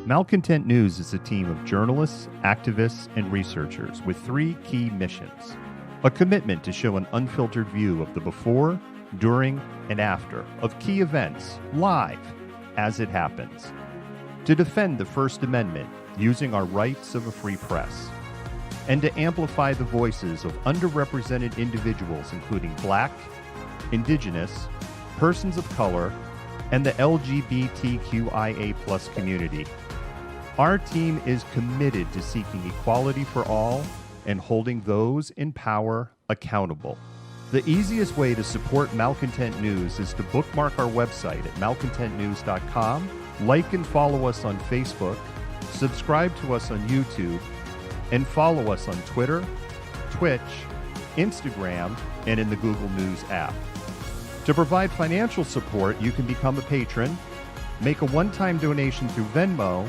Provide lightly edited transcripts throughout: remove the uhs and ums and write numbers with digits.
Malcontent News is a team of journalists, activists, and researchers with three key missions. A commitment to show an unfiltered view of the before, during, and after of key events, live, as it happens. To defend the First Amendment using our rights of a free press. And to amplify the voices of underrepresented individuals including Black, Indigenous, persons of color, and the LGBTQIA+ community. Our team is committed to seeking equality for all and holding those in power accountable. The easiest way to support Malcontent News is to bookmark our website at malcontentnews.com, like and follow us on Facebook, subscribe to us on YouTube, and follow us on Twitter, Twitch, Instagram, and in the Google News app. To provide financial support, you can become a patron, make a one-time donation through Venmo,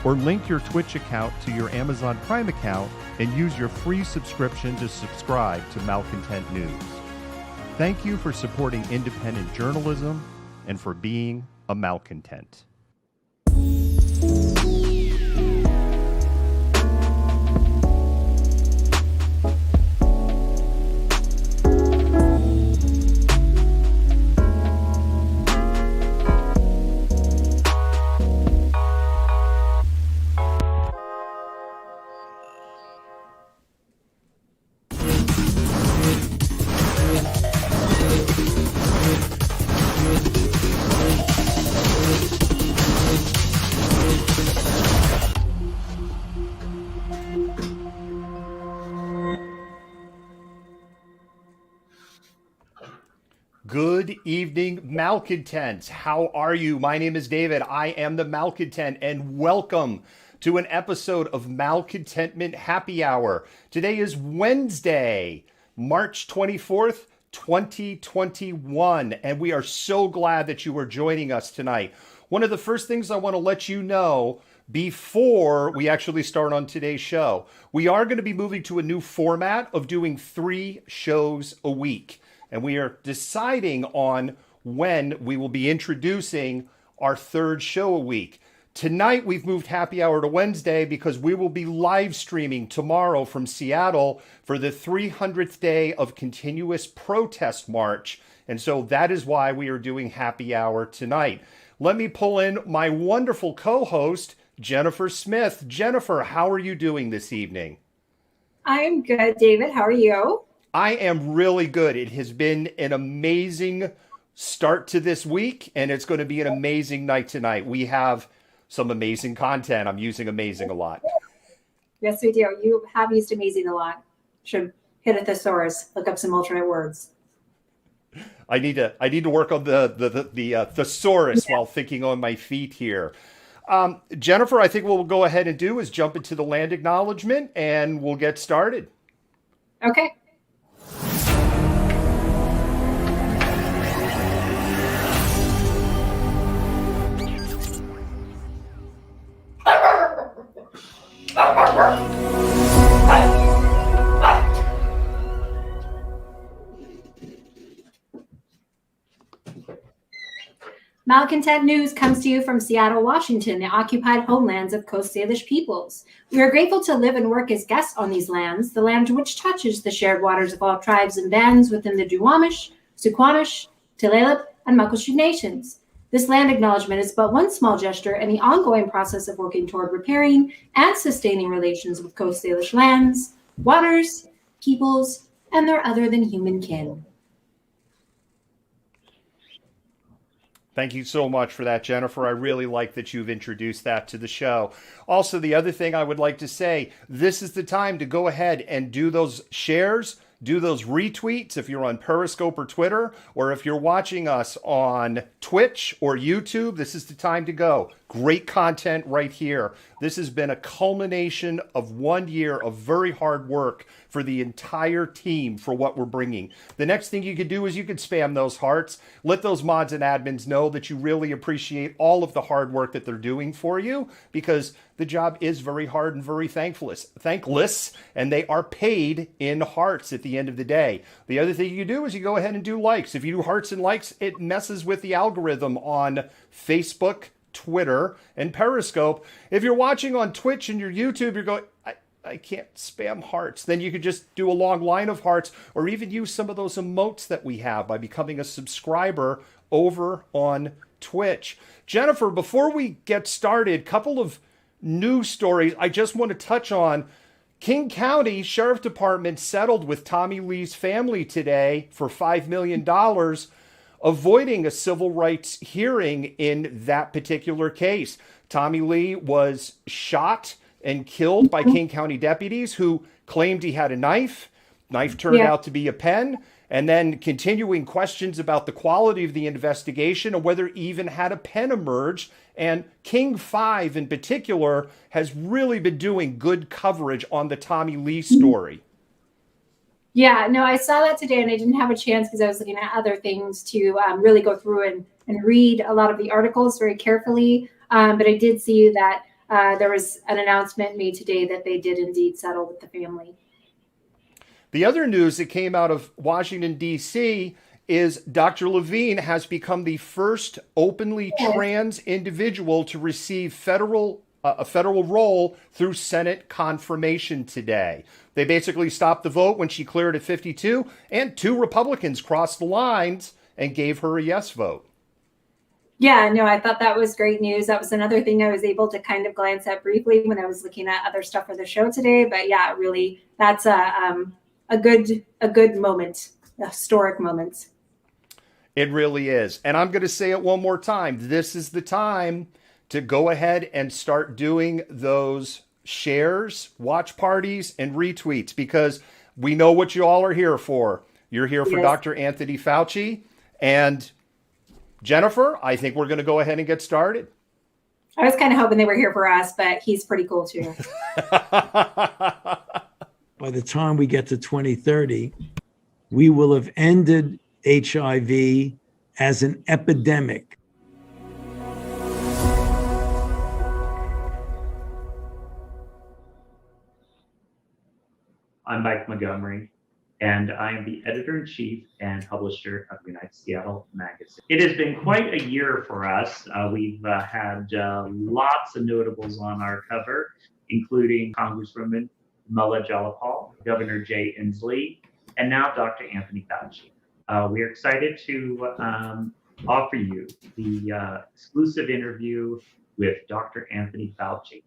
or link your Twitch account to your Amazon Prime account and use your free subscription to subscribe to Malcontent News. Thank you for supporting independent journalism and for being a malcontent. Good evening, malcontents. How are you? My name is David. I am the Malcontent, and welcome to an episode of Malcontentment Happy Hour. Today is Wednesday, March 24th, 2021, and we are so glad that you are joining us tonight. One of the first things I want to let you know before we actually start on today's show, we are going to be moving to a new format of doing 3 shows a week. And we are deciding on when we will be introducing our 3rd show a week. Tonight, we've moved Happy Hour to Wednesday because we will be live streaming tomorrow from Seattle for the 300th day of continuous protest march. And so that is why we are doing Happy Hour tonight. Let me pull in my wonderful co-host, Jennifer Smith. Jennifer, how are you doing this evening? I'm good, David. How are you? I am really good. It has been an amazing start to this week, and it's going to be an amazing night tonight. We have some amazing content. I'm using amazing a lot. Yes, we do. You have used amazing a lot. Should hit a thesaurus, look up some alternate words. I need to work on the thesaurus while thinking on my feet here. Jennifer, I think what we'll go ahead and do is jump into the land acknowledgement, and we'll get started. Okay. Malcontent News comes to you from Seattle, Washington, the occupied homelands of Coast Salish peoples. We are grateful to live and work as guests on these lands, the land which touches the shared waters of all tribes and bands within the Duwamish, Suquamish, Tulalip, and Muckleshoot nations. This land acknowledgement is but one small gesture in the ongoing process of working toward repairing and sustaining relations with Coast Salish lands, waters, peoples, and their other than human kin. Thank you so much for that, Jennifer. I really like that you've introduced that to the show. Also, the other thing I would like to say, this is the time to go ahead and do those shares, do those retweets if you're on Periscope or Twitter, or if you're watching us on Twitch or YouTube, this is the time to go. Great content right here. This has been a culmination of 1 year of very hard work for the entire team for what we're bringing. The next thing you could do is you could spam those hearts. Let those mods and admins know that you really appreciate all of the hard work that they're doing for you, because the job is very hard and very thankless, and they are paid in hearts at the end of the day. The other thing you do is you go ahead and do likes. If you do hearts and likes, it messes with the algorithm on Facebook, Twitter, and Periscope. If you're watching on Twitch and your YouTube, you're going, I can't spam hearts. Then you could just do a long line of hearts, or even use some of those emotes that we have by becoming a subscriber over on Twitch. Jennifer, before we get started, couple of news stories I just want to touch on. King County Sheriff Department settled with Tommy Lee's family today for $5 million, avoiding a civil rights hearing in that particular case. Tommy Lee was shot and killed by King County deputies who claimed he had a knife. Knife turned out to be a pen. And then continuing questions about the quality of the investigation and whether even had a pen emerged. And King 5 in particular has really been doing good coverage on the Tommy Lee story. Yeah, no, I saw that today and I didn't have a chance because I was looking at other things to really go through and read a lot of the articles very carefully. But I did see that there was an announcement made today that they did indeed settle with the family. The other news that came out of Washington, D.C. is Dr. Levine has become the first openly trans individual to receive a federal role through Senate confirmation today. They basically stopped the vote when she cleared at 52, and 2 Republicans crossed the lines and gave her a yes vote. Yeah, no, I thought that was great news. That was another thing I was able to kind of glance at briefly when I was looking at other stuff for the show today. But yeah, really, that's a good moment, a historic moment. It really is. And I'm going to say it one more time. This is the time to go ahead and start doing those shares, watch parties, and retweets, because we know what you all are here for. You're here for Dr. Anthony Fauci. And Jennifer, I think we're going to go ahead and get started. I was kind of hoping they were here for us, but he's pretty cool too. By the time we get to 2030, we will have ended HIV as an epidemic. I'm Mike Montgomery, and I am the editor-in-chief and publisher of United Seattle Magazine. It has been quite a year for us. We've had lots of notables on our cover, including Congresswoman Mullah Jalapal, Governor Jay Inslee, and now Dr. Anthony Fauci. We are excited to offer you the exclusive interview with Dr. Anthony Fauci.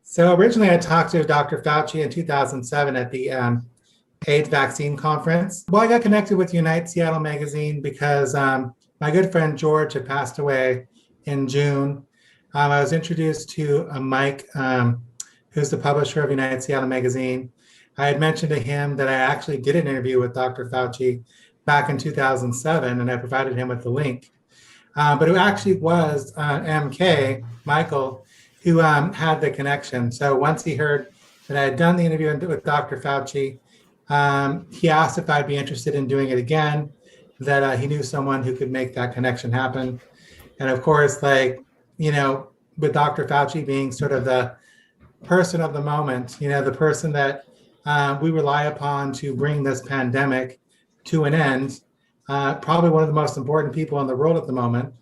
So originally I talked to Dr. Fauci in 2007 at the AIDS vaccine conference. Well, I got connected with United Seattle Magazine because my good friend George had passed away in June. I was introduced to Mike, who's the publisher of United Seattle Magazine. I had mentioned to him that I actually did an interview with Dr. Fauci back in 2007, and I provided him with the link. But it actually was MK, Michael, who had the connection. So once he heard that I had done the interview with Dr. Fauci, he asked if I'd be interested in doing it again, that he knew someone who could make that connection happen. And of course, with Dr. Fauci being sort of the person of the moment, the person that we rely upon to bring this pandemic to an end, probably one of the most important people in the world at the moment,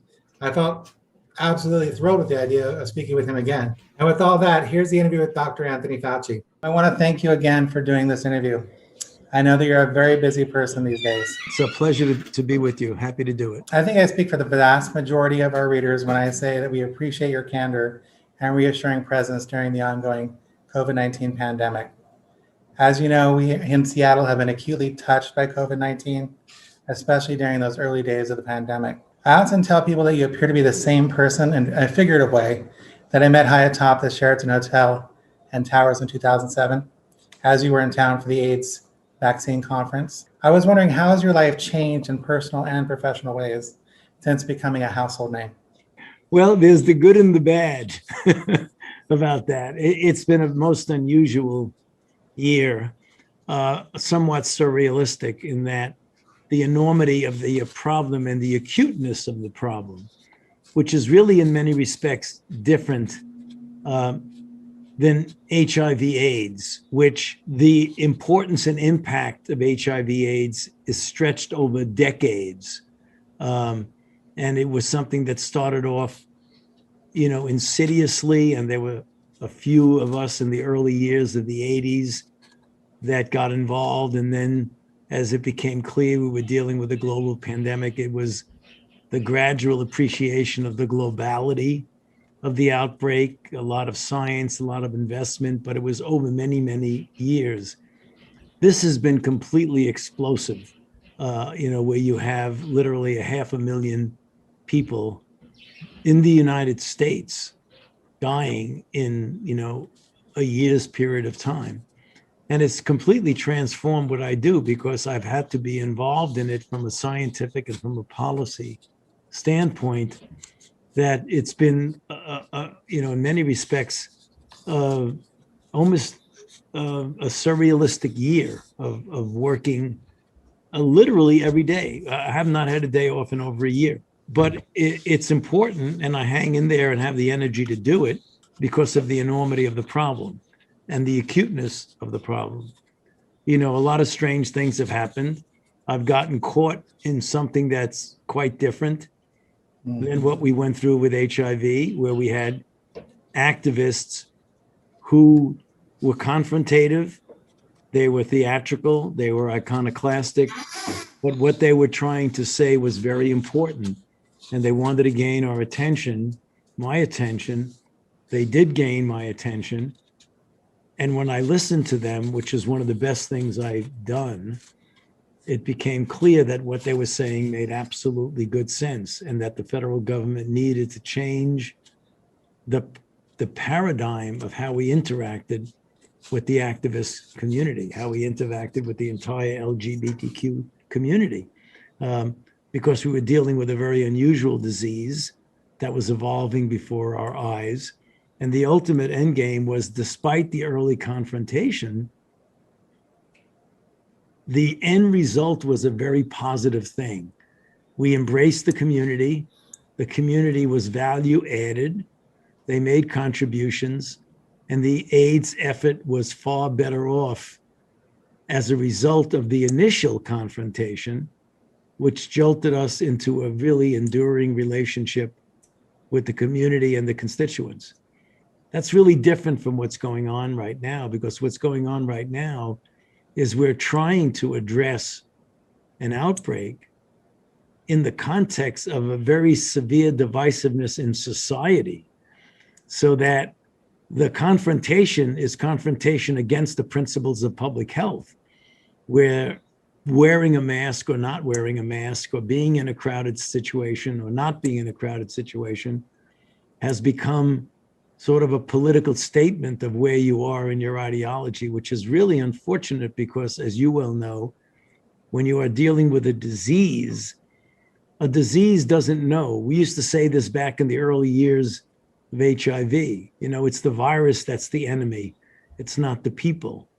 I felt absolutely thrilled with the idea of speaking with him again. And with all that, here's the interview with Dr. Anthony Fauci. I want to thank you again for doing this interview. I know that you're a very busy person these days. It's a pleasure to be with you. Happy to do it. I think I speak for the vast majority of our readers when I say that we appreciate your candor and reassuring presence during the ongoing COVID-19 pandemic. As you know, we in Seattle have been acutely touched by COVID-19, especially during those early days of the pandemic. I often tell people that you appear to be the same person in a figurative way that I met high atop the Sheraton Hotel and Towers in 2007, as you were in town for the AIDS vaccine conference. I was wondering, how has your life changed in personal and professional ways since becoming a household name? Well, there's the good and the bad about that. It's been a most unusual year, somewhat surrealistic in that the enormity of the problem and the acuteness of the problem, which is really in many respects different than HIV/AIDS, which the importance and impact of HIV/AIDS is stretched over decades. And it was something that started off insidiously. And there were a few of us in the early years of the 80s that got involved. And then as it became clear we were dealing with a global pandemic, it was the gradual appreciation of the globality of the outbreak, a lot of science, a lot of investment, but it was over many, many years. This has been completely explosive, where you have literally 500,000 people in the United States dying in, a year's period of time. And it's completely transformed what I do because I've had to be involved in it from a scientific and from a policy standpoint, that it's been, in many respects, almost a surrealistic year of working literally every day. I have not had a day off in over a year, but it's important, and I hang in there and have the energy to do it because of the enormity of the problem and the acuteness of the problem. A lot of strange things have happened. I've gotten caught in something that's quite different than what we went through with HIV, where we had activists who were confrontative, they were theatrical, they were iconoclastic, but what they were trying to say was very important, and they wanted to gain our attention, my attention. They did gain my attention, and when I listened to them, which is one of the best things I've done, it became clear that what they were saying made absolutely good sense, and that the federal government needed to change the paradigm of how we interacted with the activist community, how we interacted with the entire LGBTQ community, because we were dealing with a very unusual disease that was evolving before our eyes. And the ultimate end game was, despite the early confrontation, the end result was a very positive thing. We embraced the community. The community was value added. They made contributions, and the AIDS effort was far better off as a result of the initial confrontation, which jolted us into a really enduring relationship with the community and the constituents. That's really different from what's going on right now, because what's going on right now is we're trying to address an outbreak in the context of a very severe divisiveness in society, so that the confrontation is confrontation against the principles of public health, where wearing a mask or not wearing a mask, or being in a crowded situation or not being in a crowded situation, has become sort of a political statement of where you are in your ideology, which is really unfortunate because, as you well know, when you are dealing with a disease doesn't know. We used to say this back in the early years of HIV, it's the virus that's the enemy. It's not the people.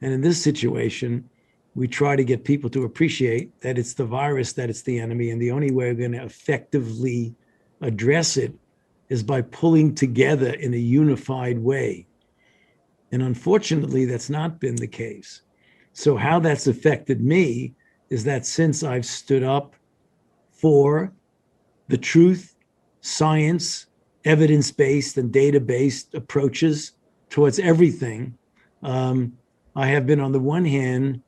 And in this situation, we try to get people to appreciate that it's the virus that it's the enemy. And the only way we're going to effectively address it is by pulling together in a unified way. And unfortunately, that's not been the case. So how that's affected me is that since I've stood up for the truth, science, evidence-based and data-based approaches towards everything, I have been, on the one hand,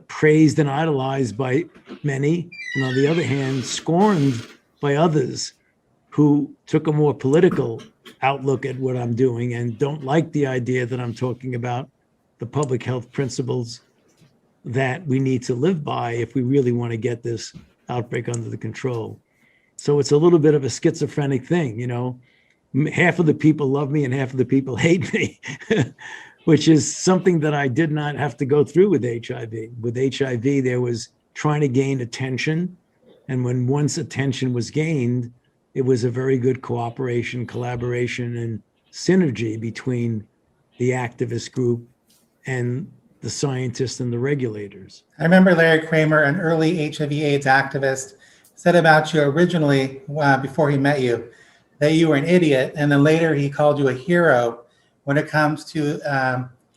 praised and idolized by many, and on the other hand, scorned by others who took a more political outlook at what I'm doing and don't like the idea that I'm talking about the public health principles that we need to live by if we really want to get this outbreak under the control. So it's a little bit of a schizophrenic thing, half of the people love me and half of the people hate me, which is something that I did not have to go through with HIV. With HIV, there was trying to gain attention. And when once attention was gained, it was a very good cooperation, collaboration, and synergy between the activist group and the scientists and the regulators. I remember Larry Kramer, an early HIV/AIDS activist, said about you originally, before he met you, that you were an idiot, and then later he called you a hero when it comes to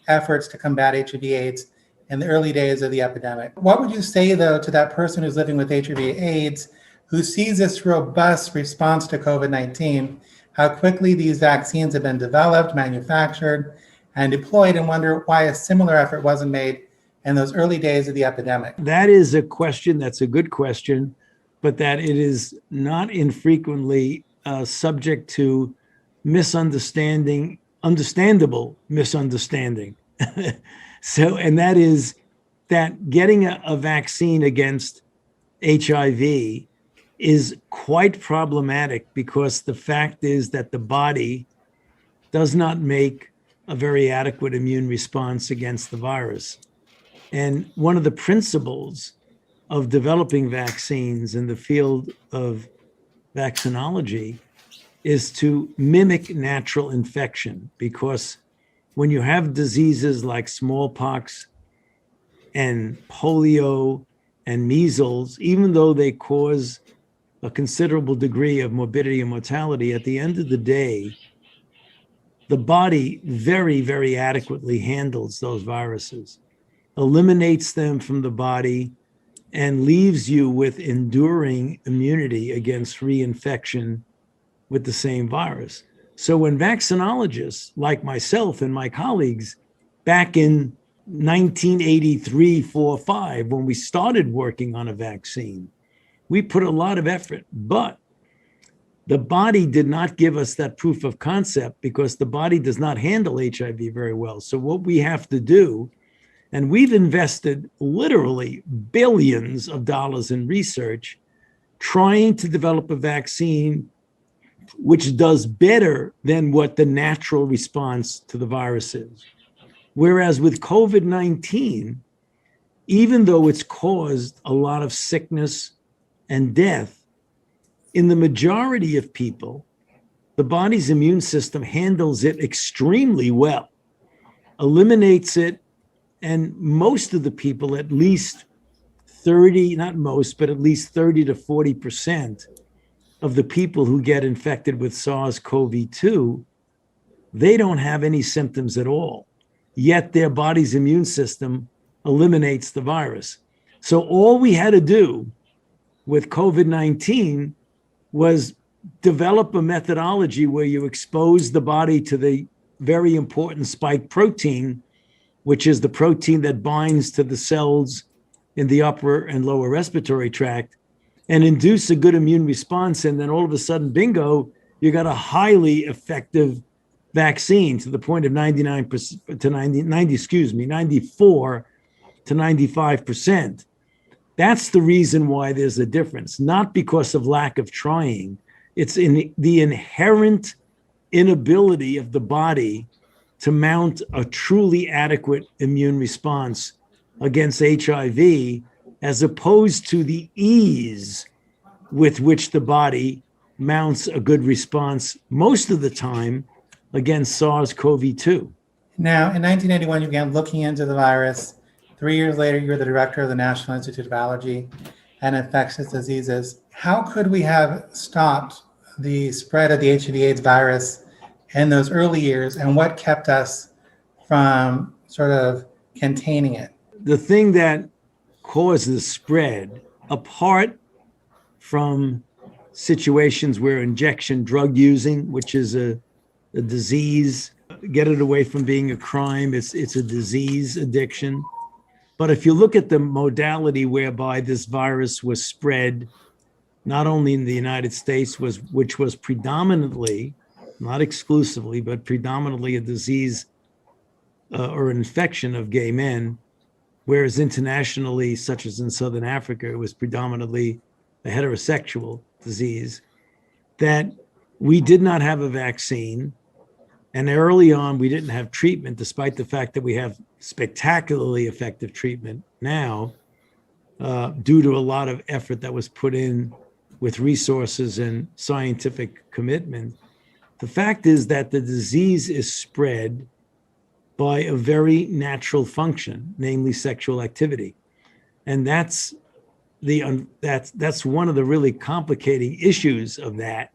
efforts to combat HIV/AIDS in the early days of the epidemic. What would you say, though, to that person who's living with HIV/AIDS, who sees this robust response to COVID-19, how quickly these vaccines have been developed, manufactured, and deployed, and wonder why a similar effort wasn't made in those early days of the epidemic. That is a question. That's a good question, but that it is not infrequently subject to understandable misunderstanding. So, and that is that getting a vaccine against HIV is quite problematic, because the fact is that the body does not make a very adequate immune response against the virus. And one of the principles of developing vaccines in the field of vaccinology is to mimic natural infection, because when you have diseases like smallpox and polio and measles, even though they cause a considerable degree of morbidity and mortality, at the end of the day, the body very, very adequately handles those viruses, eliminates them from the body, and leaves you with enduring immunity against reinfection with the same virus. So when vaccinologists like myself and my colleagues back in 1983, 4, 5, when we started working on a vaccine, we put a lot of effort, but the body did not give us that proof of concept, because the body does not handle HIV very well. So what we have to do, and we've invested literally billions of dollars in research trying to develop a vaccine which does better than what the natural response to the virus is. Whereas with COVID-19, even though it's caused a lot of sickness and death, in the majority of people, the body's immune system handles it extremely well, eliminates it, and most of the people, at least 30, not most, but at least 30 to 40% of the people who get infected with SARS-CoV-2, they don't have any symptoms at all, yet their body's immune system eliminates the virus. So all we had to do with COVID-19 was develop a methodology where you expose the body to the very important spike protein, which is the protein that binds to the cells in the upper and lower respiratory tract, and induce a good immune response. And then all of a sudden, bingo, you got a highly effective vaccine to the point of 94 to 95%. That's the reason why there's a difference, not because of lack of trying. It's in the inherent inability of the body to mount a truly adequate immune response against HIV, as opposed to the ease with which the body mounts a good response most of the time against SARS-CoV-2. Now, in 1981, you began looking into the virus. 3 years later, you were the director of the National Institute of Allergy and Infectious Diseases. How could we have stopped the spread of the HIV/AIDS virus in those early years, and what kept us from sort of containing it? The thing that caused the spread, apart from situations where injection drug using, which is a disease, get it away from being a crime, it's a disease addiction. But if you look at the modality whereby this virus was spread, not only in the United States, which was predominantly, not exclusively, but predominantly a disease or an infection of gay men, whereas internationally, such as in Southern Africa, it was predominantly a heterosexual disease, that we did not have a vaccine. And early on, we didn't have treatment, despite the fact that we have spectacularly effective treatment now, due to a lot of effort that was put in with resources and scientific commitment. The fact is that the disease is spread by a very natural function, namely sexual activity. And that's one of the really complicating issues of that,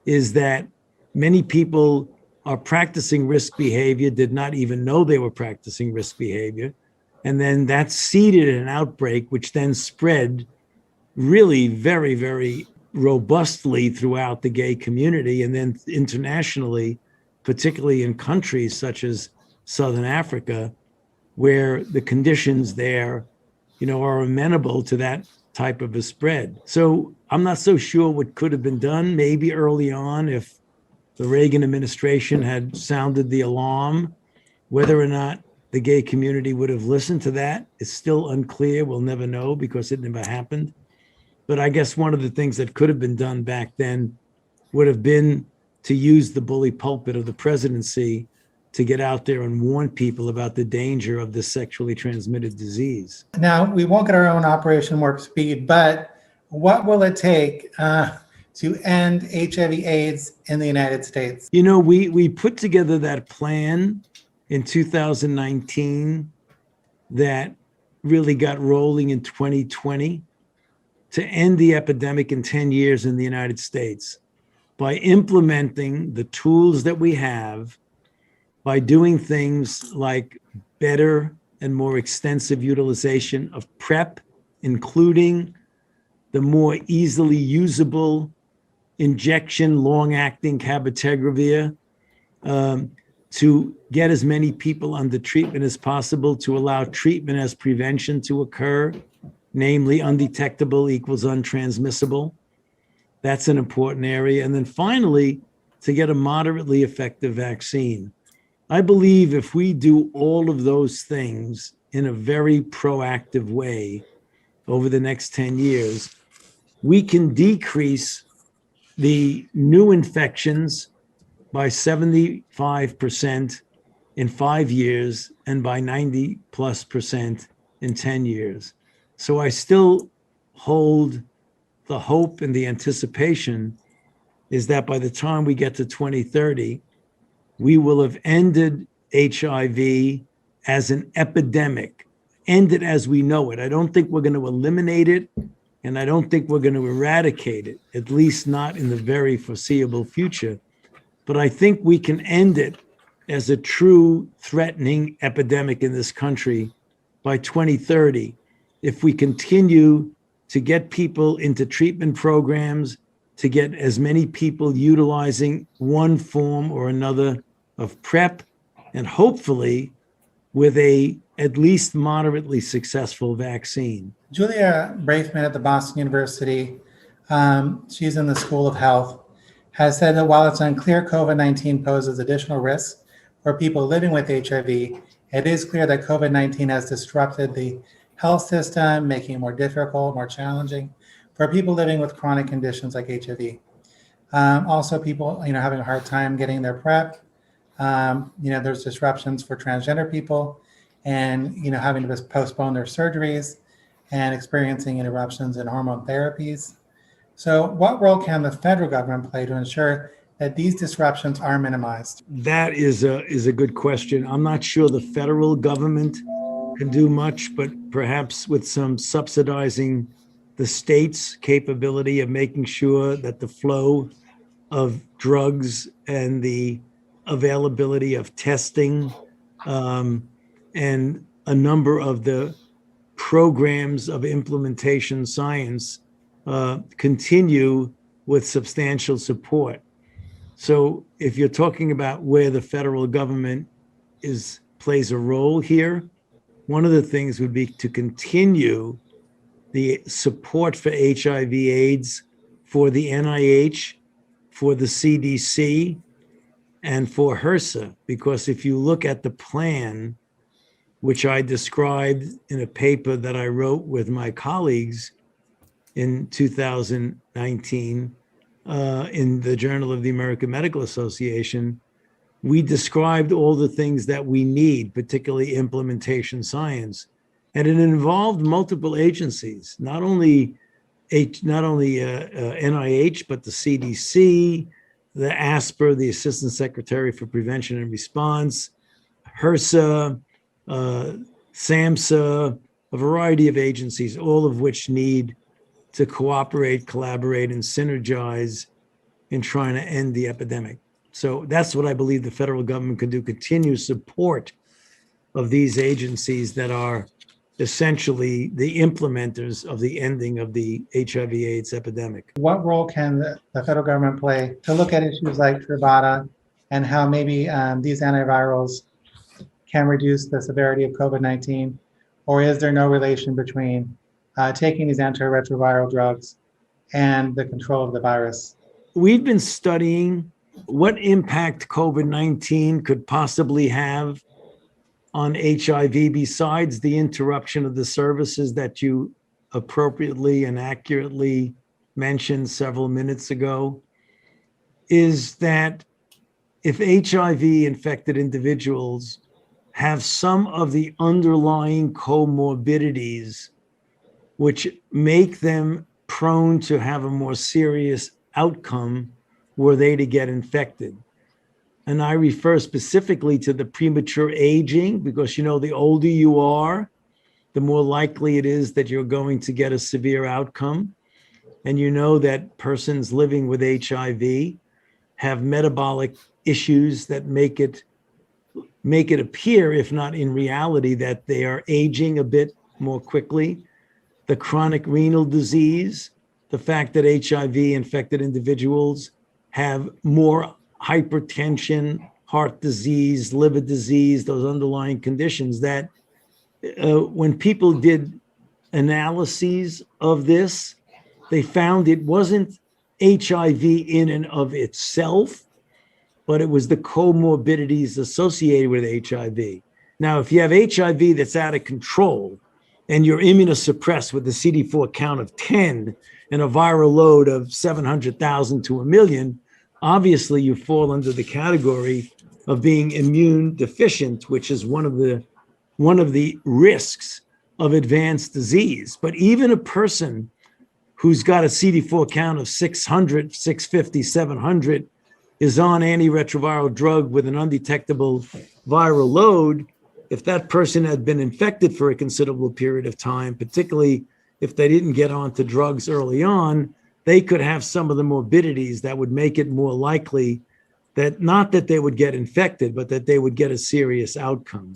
is that many people are practicing risk behavior, did not even know they were practicing risk behavior. And then that seeded an outbreak, which then spread really very, very robustly throughout the gay community, and then internationally, particularly in countries such as Southern Africa, where the conditions there, are amenable to that type of a spread. So I'm not so sure what could have been done. Maybe early on, if the Reagan administration had sounded the alarm, whether or not the gay community would have listened to that is still unclear. We'll never know because it never happened. But I guess one of the things that could have been done back then would have been to use the bully pulpit of the presidency to get out there and warn people about the danger of this sexually transmitted disease. Now, we won't get our own Operation Warp Speed, but what will it take to end HIV/AIDS in the United States? We put together that plan in 2019 that really got rolling in 2020 to end the epidemic in 10 years in the United States by implementing the tools that we have, by doing things like better and more extensive utilization of PrEP, including the more easily usable injection, long-acting cabotegravir, to get as many people under treatment as possible, to allow treatment as prevention to occur, namely undetectable equals untransmissible. That's an important area. And then finally, to get a moderately effective vaccine. I believe if we do all of those things in a very proactive way over the next 10 years, we can decrease the new infections by 75% in 5 years and by 90+% in 10 years. So I still hold the hope and the anticipation is that by the time we get to 2030, we will have ended HIV as an epidemic, ended as we know it. I don't think we're going to eliminate it, and I don't think we're going to eradicate it, at least not in the very foreseeable future. But I think we can end it as a true threatening epidemic in this country by 2030 if we continue to get people into treatment programs, to get as many people utilizing one form or another of PrEP, and hopefully with a at least moderately successful vaccine. Julia Braithman at the Boston University, she's in the School of Health, has said that while it's unclear COVID-19 poses additional risks for people living with HIV, it is clear that COVID-19 has disrupted the health system, making it more difficult, more challenging for people living with chronic conditions like HIV. Also, people, having a hard time getting their PrEP. There's disruptions for transgender people and, having to postpone their surgeries and experiencing interruptions in hormone therapies. So what role can the federal government play to ensure that these disruptions are minimized? That is a good question. I'm not sure the federal government can do much, but perhaps with some subsidizing the state's capability of making sure that the flow of drugs and the availability of testing and a number of the programs of implementation science continue with substantial support. So if you're talking about where the federal government plays a role here, one of the things would be to continue the support for HIV/AIDS for the NIH, for the CDC, and for HRSA, because if you look at the plan, which I described in a paper that I wrote with my colleagues in 2019 in the Journal of the American Medical Association, we described all the things that we need, particularly implementation science. And it involved multiple agencies, not only NIH, but the CDC, the ASPR, the Assistant Secretary for Prevention and Response, HRSA, SAMHSA, a variety of agencies, all of which need to cooperate, collaborate, and synergize in trying to end the epidemic. So that's what I believe the federal government can do, continue support of these agencies that are essentially the implementers of the ending of the HIV/AIDS epidemic. What role can the federal government play to look at issues like Truvada and how maybe these antivirals can reduce the severity of COVID-19? Or is there no relation between taking these antiretroviral drugs and the control of the virus? We've been studying what impact COVID-19 could possibly have on HIV besides the interruption of the services that you appropriately and accurately mentioned several minutes ago, is that if HIV infected individuals have some of the underlying comorbidities which make them prone to have a more serious outcome were they to get infected. And I refer specifically to the premature aging, because the older you are, the more likely it is that you're going to get a severe outcome. And that persons living with HIV have metabolic issues that make it appear, if not in reality, that they are aging a bit more quickly. The chronic renal disease, the fact that HIV infected individuals have more hypertension, heart disease, liver disease, those underlying conditions that when people did analyses of this, they found it wasn't HIV in and of itself, but it was the comorbidities associated with HIV. Now, if you have HIV that's out of control and you're immunosuppressed with a CD4 count of 10 and a viral load of 700,000 to 1 million, obviously you fall under the category of being immune deficient, which is one of the risks of advanced disease. But even a person who's got a CD4 count of 600, 650, 700 is on antiretroviral drug with an undetectable viral load. If that person had been infected for a considerable period of time, particularly if they didn't get onto drugs early on, they could have some of the morbidities that would make it more likely that not that they would get infected, but that they would get a serious outcome.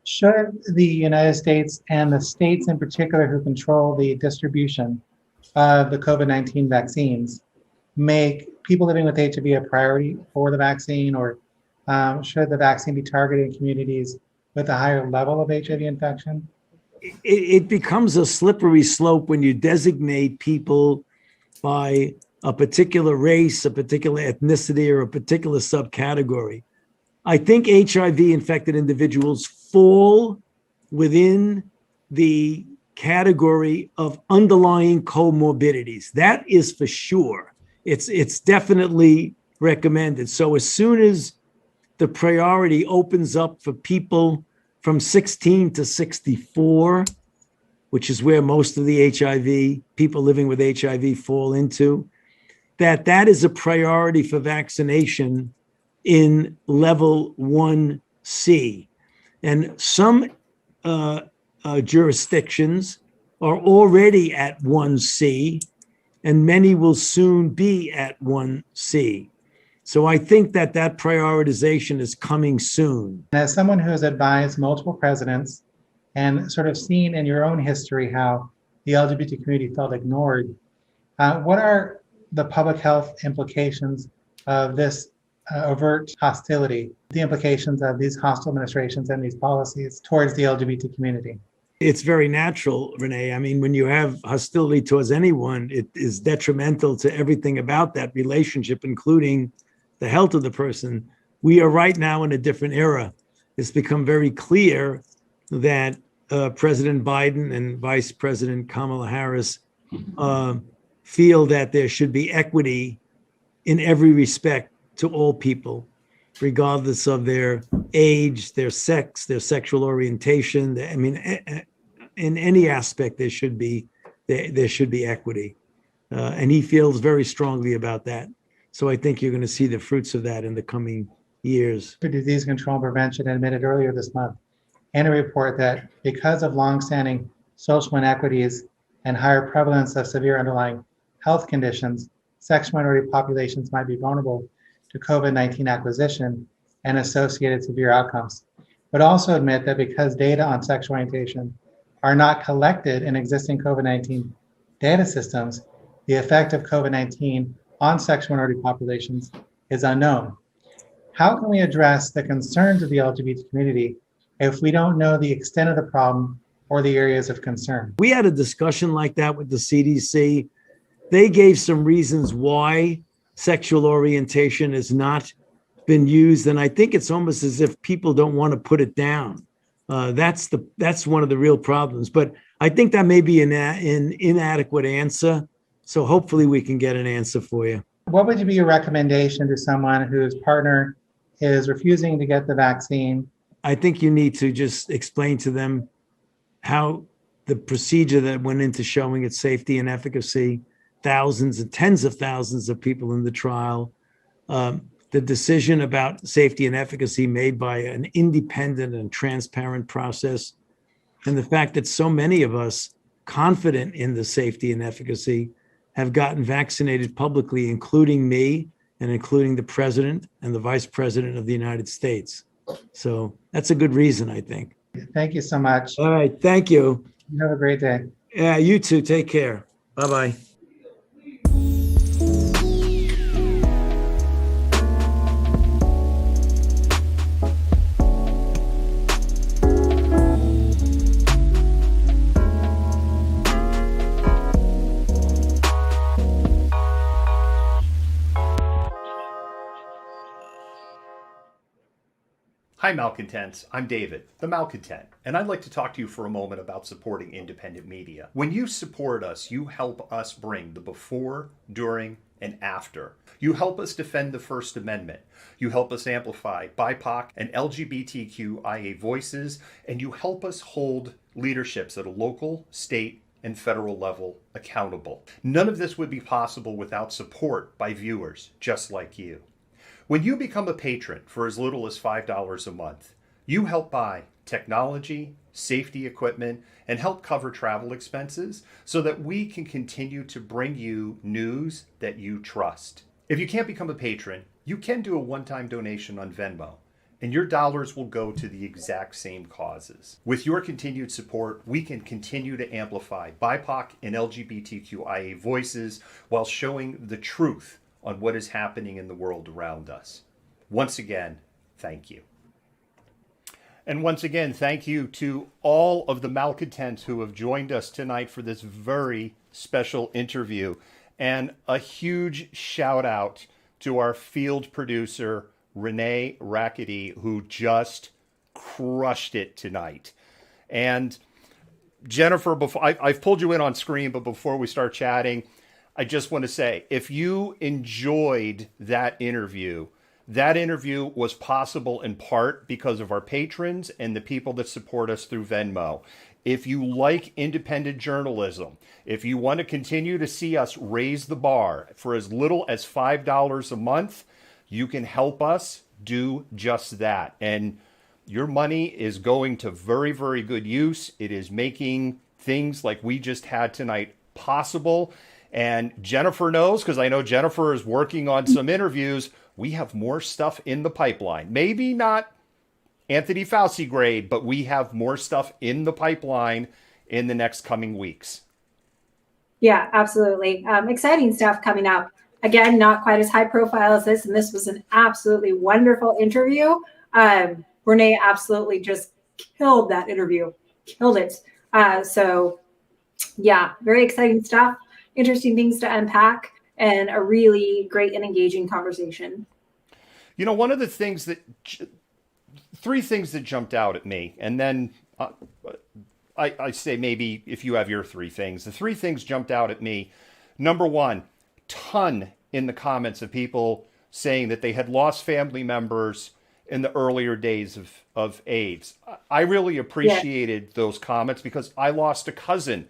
Should the United States and the states in particular who control the distribution of the COVID-19 vaccines make people living with HIV a priority for the vaccine, or should the vaccine be targeted in communities with a higher level of HIV infection? It becomes a slippery slope when you designate people by a particular race, a particular ethnicity, or a particular subcategory. I think HIV infected individuals fall within the category of underlying comorbidities. That is for sure. It's definitely recommended. So as soon as the priority opens up for people from 16 to 64, which is where most of the HIV, people living with HIV fall into, that is a priority for vaccination in level 1C. And some jurisdictions are already at 1C, and many will soon be at 1C. So I think that prioritization is coming soon. As someone who has advised multiple presidents and sort of seen in your own history how the LGBT community felt ignored, what are the public health implications of this overt hostility, the implications of these hostile administrations and these policies towards the LGBT community? It's very natural, Renee. I mean, when you have hostility towards anyone, it is detrimental to everything about that relationship, including the health of the person. We are right now in a different era. It's become very clear that President Biden and Vice President Kamala Harris feel that there should be equity in every respect to all people, regardless of their age, their sex, their sexual orientation. I mean, in any aspect, there should be equity. And he feels very strongly about that. So I think you're going to see the fruits of that in the coming years. For Disease Control and Prevention admitted earlier this month in a report that because of longstanding social inequities and higher prevalence of severe underlying health conditions, sex minority populations might be vulnerable to COVID-19 acquisition and associated severe outcomes. But also admit that because data on sexual orientation are not collected in existing COVID-19 data systems, the effect of COVID-19 on sexual minority populations is unknown. How can we address the concerns of the LGBT community if we don't know the extent of the problem or the areas of concern? We had a discussion like that with the CDC. They gave some reasons why sexual orientation has not been used, and I think it's almost as if people don't want to put it down. That's one of the real problems. But I think that may be an inadequate answer. So hopefully we can get an answer for you. What would be your recommendation to someone whose partner is refusing to get the vaccine? I think you need to just explain to them how the procedure that went into showing its safety and efficacy, thousands and tens of thousands of people in the trial, the decision about safety and efficacy made by an independent and transparent process, and the fact that so many of us confident in the safety and efficacy have gotten vaccinated publicly, including me and including the president and the vice president of the United States. So that's a good reason, I think. Thank you so much. All right. Thank you. You have a great day. Yeah, you too. Take care. Bye-bye. Hi, Malcontents. I'm David, the Malcontent, and I'd like to talk to you for a moment about supporting independent media. When you support us, you help us bring the before, during, and after. You help us defend the First Amendment. You help us amplify BIPOC and LGBTQIA voices, and you help us hold leaderships at a local, state, and federal level accountable. None of this would be possible without support by viewers just like you. When you become a patron for as little as $5 a month, you help buy technology, safety equipment, and help cover travel expenses so that we can continue to bring you news that you trust. If you can't become a patron, you can do a one-time donation on Venmo, and your dollars will go to the exact same causes. With your continued support, we can continue to amplify BIPOC and LGBTQIA voices while showing the truth on what is happening in the world around us. Once again, thank you. And once again, thank you to all of the malcontents who have joined us tonight for this very special interview. And a huge shout out to our field producer, Renee Rackety, who just crushed it tonight. And Jennifer, before I've pulled you in on screen, but before we start chatting, I just want to say, if you enjoyed that interview was possible in part because of our patrons and the people that support us through Venmo. If you like independent journalism, if you want to continue to see us raise the bar for as little as $5 a month, you can help us do just that. And your money is going to very, very good use. It is making things like we just had tonight possible. And Jennifer knows, because I know Jennifer is working on some interviews, we have more stuff in the pipeline. Maybe not Anthony Fauci grade, but we have more stuff in the pipeline in the next coming weeks. Yeah, absolutely. Exciting stuff coming up. Again, not quite as high profile as this, and this was an absolutely wonderful interview. Renee absolutely just killed that interview, killed it. So yeah, very exciting stuff. Interesting things to unpack, and a really great and engaging conversation. You know, one of the things three things that jumped out at me, and then I say maybe if you have your three things. The three things jumped out at me. Number one, ton in the comments of people saying that they had lost family members in the earlier days of AIDS. I really appreciated those comments because I lost a cousin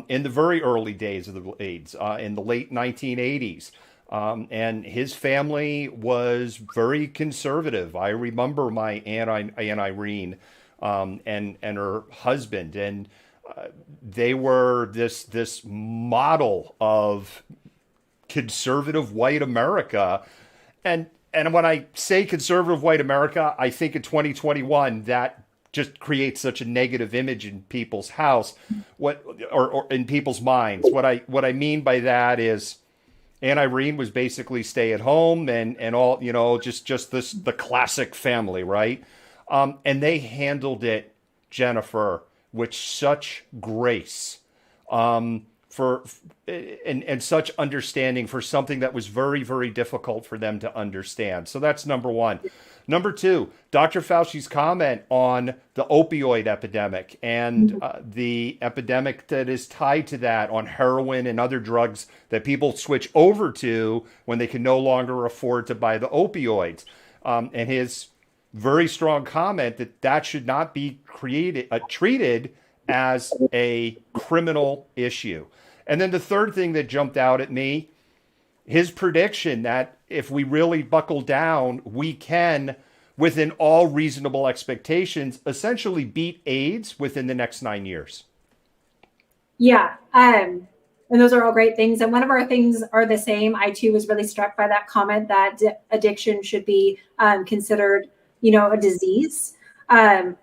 in the very early days of the AIDS, in the late 1980s. And his family was very conservative. I remember my Aunt Irene and her husband, and they were this model of conservative white America. And when I say conservative white America, I think in 2021 that just creates such a negative image in people's house, or in people's minds. What I mean by that is Aunt Irene was basically stay at home and all, just the classic family, right? And they handled it, Jennifer, with such grace, and such understanding for something that was very, very difficult for them to understand. So that's number one. Number two, Dr. Fauci's comment on the opioid epidemic and the epidemic that is tied to that on heroin and other drugs that people switch over to when they can no longer afford to buy the opioids. And his very strong comment that should not be treated as a criminal issue. And then the third thing that jumped out at me, his prediction that if we really buckle down, we can, within all reasonable expectations, essentially beat AIDS within the next 9 years. Yeah. And those are all great things. And one of our things are the same. I too was really struck by that comment that addiction should be considered, a disease and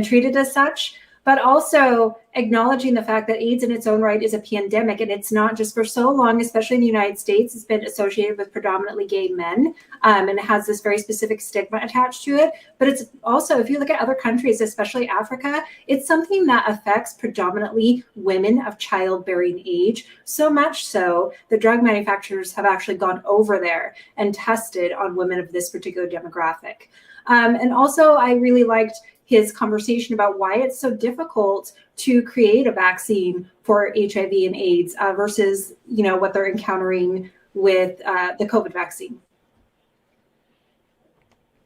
treated as such. But also acknowledging the fact that AIDS in its own right is a pandemic, and it's not just for so long, especially in the United States, it's been associated with predominantly gay men, and it has this very specific stigma attached to it. But it's also, if you look at other countries, especially Africa, it's something that affects predominantly women of childbearing age, so much so the drug manufacturers have actually gone over there and tested on women of this particular demographic. And also, I really liked his conversation about why it's so difficult to create a vaccine for HIV and AIDS versus, what they're encountering with the COVID vaccine.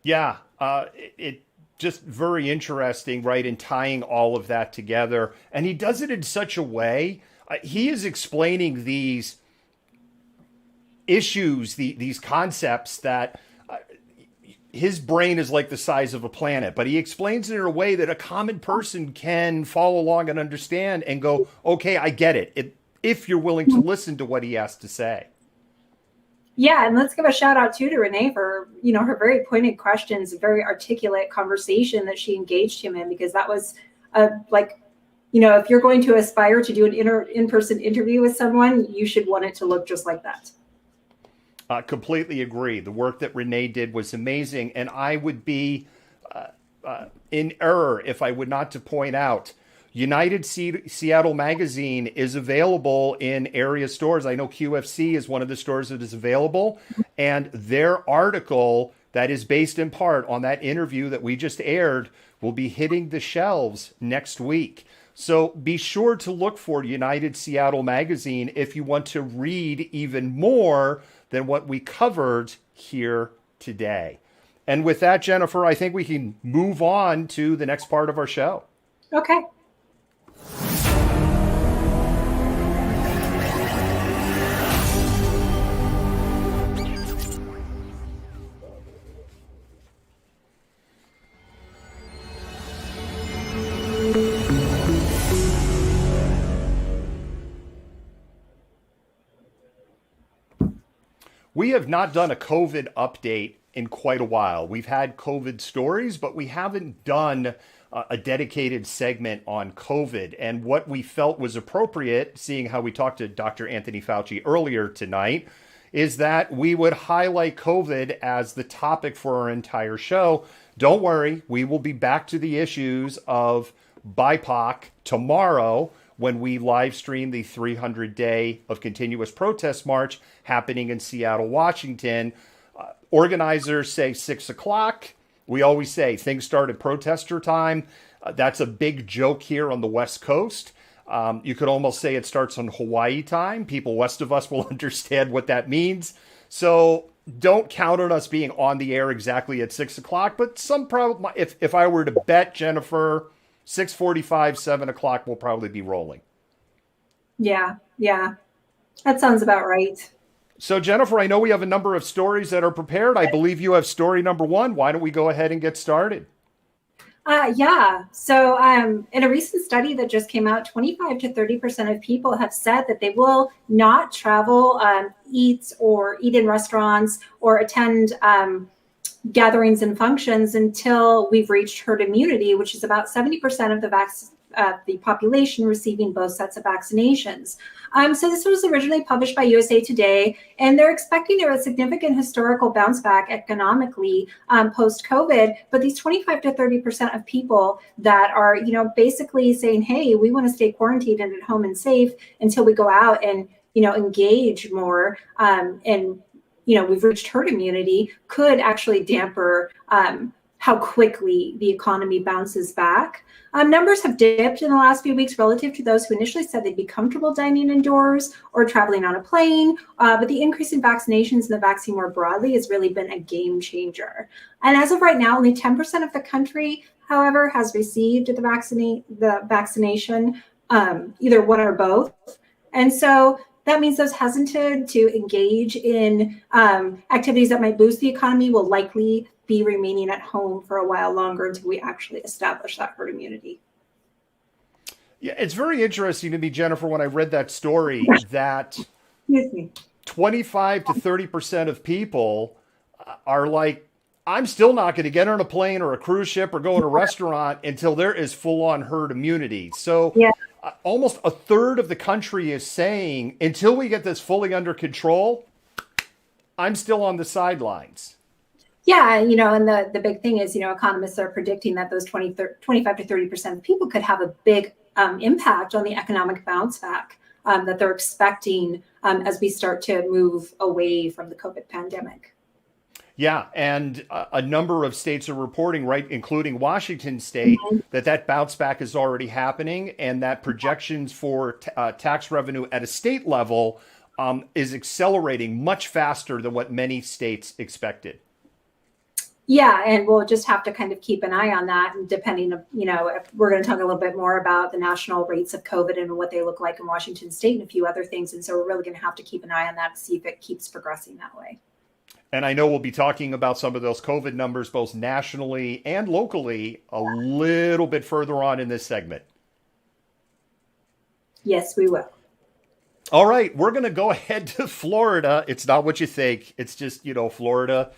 Yeah, it just very interesting, right, in tying all of that together. And he does it in such a way, he is explaining these issues, these concepts that his brain is like the size of a planet, but he explains it in a way that a common person can follow along and understand and go, okay, I get it, if you're willing to listen to what he has to say. Yeah, and let's give a shout out too to Renee for, her very pointed questions, very articulate conversation that she engaged him in, because that was if you're going to aspire to do an in-person interview with someone, you should want it to look just like that. Completely agree. The work that Renee did was amazing, and I would be in error if I would not to point out United Seattle Magazine is available in area stores. I know QFC is one of the stores that is available, and their article that is based in part on that interview that we just aired will be hitting the shelves next week. So be sure to look for United Seattle Magazine if you want to read even more than what we covered here today. And with that, Jennifer, I think we can move on to the next part of our show. Okay. We have not done a COVID update in quite a while. We've had COVID stories, but we haven't done a dedicated segment on COVID. And what we felt was appropriate, seeing how we talked to Dr. Anthony Fauci earlier tonight, is that we would highlight COVID as the topic for our entire show. Don't worry, we will be back to the issues of BIPOC tomorrow when we live stream the 300-day of continuous protest march happening in Seattle, Washington. Organizers say 6 o'clock. We always say things start at protester time. That's a big joke here on the West Coast. You could almost say it starts on Hawaii time. People west of us will understand what that means. So don't count on us being on the air exactly at 6 o'clock, but if I were to bet, Jennifer, 6:45, 7 o'clock will probably be rolling. Yeah. That sounds about right. So, Jennifer, I know we have a number of stories that are prepared. I believe you have story number one. Why don't we go ahead and get started? Yeah. So in a recent study that just came out, 25 to 30% of people have said that they will not travel, eat in restaurants or attend gatherings and functions until we've reached herd immunity, which is about 70% of the population receiving both sets of vaccinations. So this was originally published by USA Today, and they're expecting a significant historical bounce back economically post-COVID. But these 25 to 30% of people that are, basically saying, hey, we want to stay quarantined and at home and safe until we go out and, engage more and we've reached herd immunity, could actually damper how quickly the economy bounces back. Numbers have dipped in the last few weeks relative to those who initially said they'd be comfortable dining indoors or traveling on a plane. But the increase in vaccinations and the vaccine more broadly has really been a game changer. And as of right now, only 10% of the country, however, has received the vaccination, either one or both. And so that means those hesitant to engage in activities that might boost the economy will likely be remaining at home for a while longer until we actually establish that herd immunity. Yeah, it's very interesting to me, Jennifer, when I read that story that 25 to 30% of people are like, I'm still not going to get on a plane or a cruise ship or go to a restaurant until there is full-on herd immunity. So almost a third of the country is saying, until we get this fully under control, I'm still on the sidelines. Yeah, and the big thing is, economists are predicting that those 25 to 30% of people could have a big impact on the economic bounce back that they're expecting as we start to move away from the COVID pandemic. Yeah, and a number of states are reporting, right, including Washington State, that bounce back is already happening, and that projections for tax revenue at a state level is accelerating much faster than what many states expected. Yeah, and we'll just have to kind of keep an eye on that. And depending on, if we're going to talk a little bit more about the national rates of COVID and what they look like in Washington State and a few other things. And so we're really going to have to keep an eye on that to see if it keeps progressing that way. And I know we'll be talking about some of those COVID numbers, both nationally and locally, a little bit further on in this segment. Yes, we will. All right, we're going to go ahead to Florida. It's not what you think. It's just, Florida.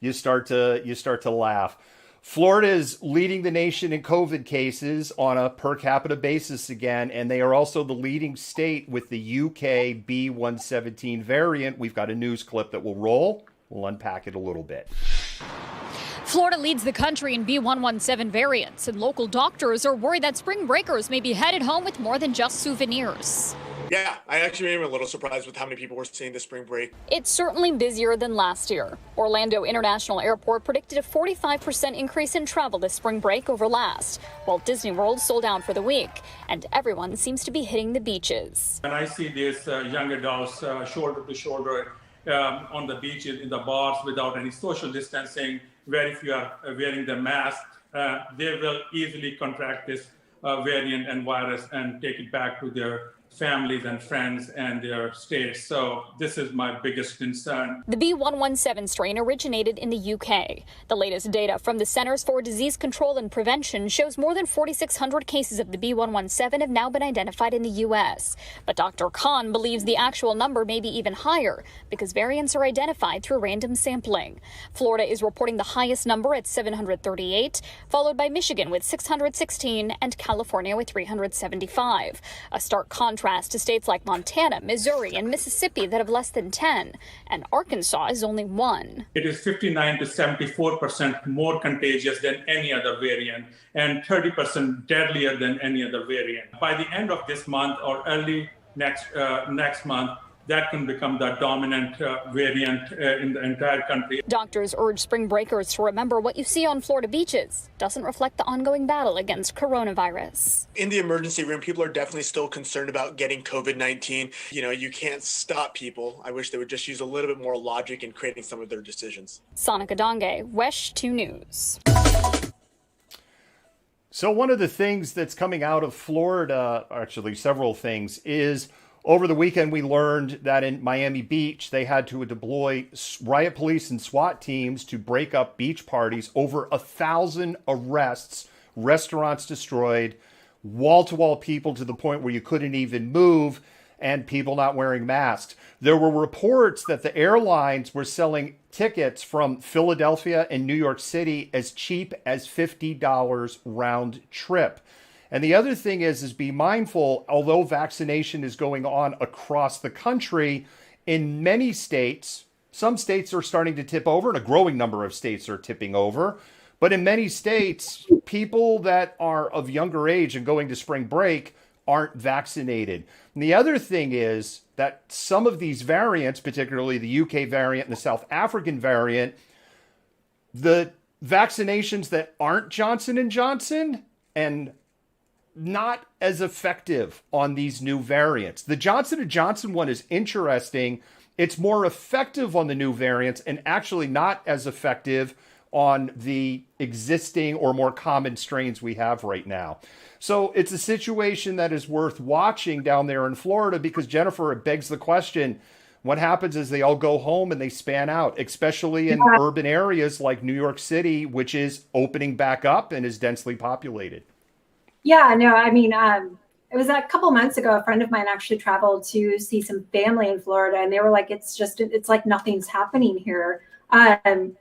You start to laugh. Florida is leading the nation in COVID cases on a per capita basis again, and they are also the leading state with the UK B117 variant. We've got a news clip that will roll. We'll unpack it a little bit. Florida leads the country in B117 variants, and local doctors are worried that spring breakers may be headed home with more than just souvenirs. Yeah, I actually am a little surprised with how many people we're seeing this spring break. It's certainly busier than last year. Orlando International Airport predicted a 45% increase in travel this spring break over last. Walt Disney World sold out for the week, and everyone seems to be hitting the beaches. When I see these young adults shoulder to shoulder on the beaches, in the bars, without any social distancing, very few are wearing the mask, they will easily contract this variant and virus and take it back to their families and friends and their states. So this is my biggest concern. The B117 strain originated in the UK. The latest data from the Centers for Disease Control and Prevention shows more than 4,600 cases of the B117 have now been identified in the US. But Dr. Khan believes the actual number may be even higher because variants are identified through random sampling. Florida is reporting the highest number at 738, followed by Michigan with 616 and California with 375. A stark contrast to states like Montana, Missouri, and Mississippi that have less than 10, and Arkansas is only 1. It is 59 to 74% more contagious than any other variant and 30% deadlier than any other variant. By the end of this month or early next month, that can become the dominant variant in the entire country. Doctors urge spring breakers to remember what you see on Florida beaches doesn't reflect the ongoing battle against coronavirus. In the emergency room, people are definitely still concerned about getting COVID-19. You can't stop people. I wish they would just use a little bit more logic in creating some of their decisions. Sonika Donge, WESH 2 News. So one of the things that's coming out of Florida, actually several things, is over the weekend, we learned that in Miami Beach, they had to deploy riot police and SWAT teams to break up beach parties. Over 1,000 arrests, restaurants destroyed, wall-to-wall people to the point where you couldn't even move. and people not wearing masks. There were reports that the airlines were selling tickets from Philadelphia and New York City as cheap as $50 round trip. And the other thing is be mindful, although vaccination is going on across the country, in many states, some states are starting to tip over, and a growing number of states are tipping over. But in many states, people that are of younger age and going to spring break aren't vaccinated. And the other thing is that some of these variants, particularly the UK variant and the South African variant, the vaccinations that aren't Johnson & Johnson and not as effective on these new variants. The Johnson & Johnson one is interesting. It's more effective on the new variants and actually not as effective on the existing or more common strains we have right now. So it's a situation that is worth watching down there in Florida because, Jennifer, it begs the question, what happens is they all go home and they span out, especially in urban areas like New York City, which is opening back up and is densely populated. Yeah, no, I mean, it was a couple months ago, a friend of mine actually traveled to see some family in Florida, and they were like, it's like nothing's happening here.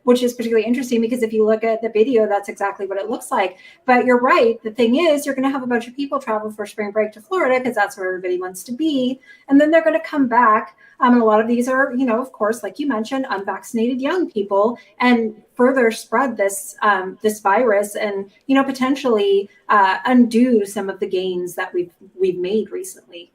Which is particularly interesting because if you look at the video, that's exactly what it looks like. But you're right. The thing is, you're going to have a bunch of people travel for spring break to Florida because that's where everybody wants to be. And then they're going to come back. And a lot of these are, of course, like you mentioned, unvaccinated young people and further spread this virus and, potentially undo some of the gains that we've made recently.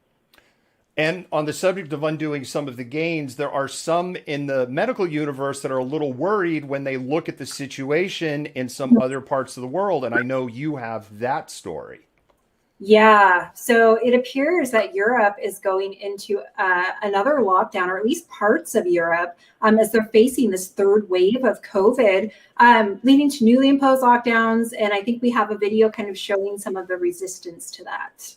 And on the subject of undoing some of the gains, there are some in the medical universe that are a little worried when they look at the situation in some other parts of the world. And I know you have that story. Yeah. So it appears that Europe is going into another lockdown, or at least parts of Europe, as they're facing this third wave of COVID, leading to newly imposed lockdowns. And I think we have a video kind of showing some of the resistance to that.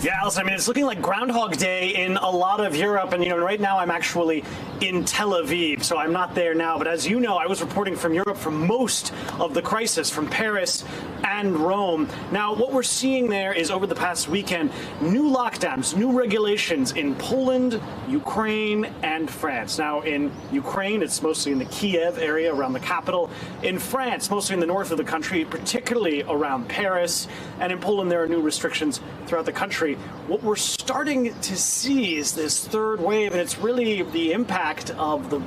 Yeah, Allison, I mean, it's looking like Groundhog Day in a lot of Europe. And, right now I'm actually in Tel Aviv, so I'm not there now. But as you know, I was reporting from Europe for most of the crisis, from Paris and Rome. Now, what we're seeing there is over the past weekend, new lockdowns, new regulations in Poland, Ukraine, and France. Now, in Ukraine, it's mostly in the Kiev area around the capital. In France, mostly in the north of the country, particularly around Paris. And in Poland, there are new restrictions throughout the country. What we're starting to see is this third wave, and it's really the impact of the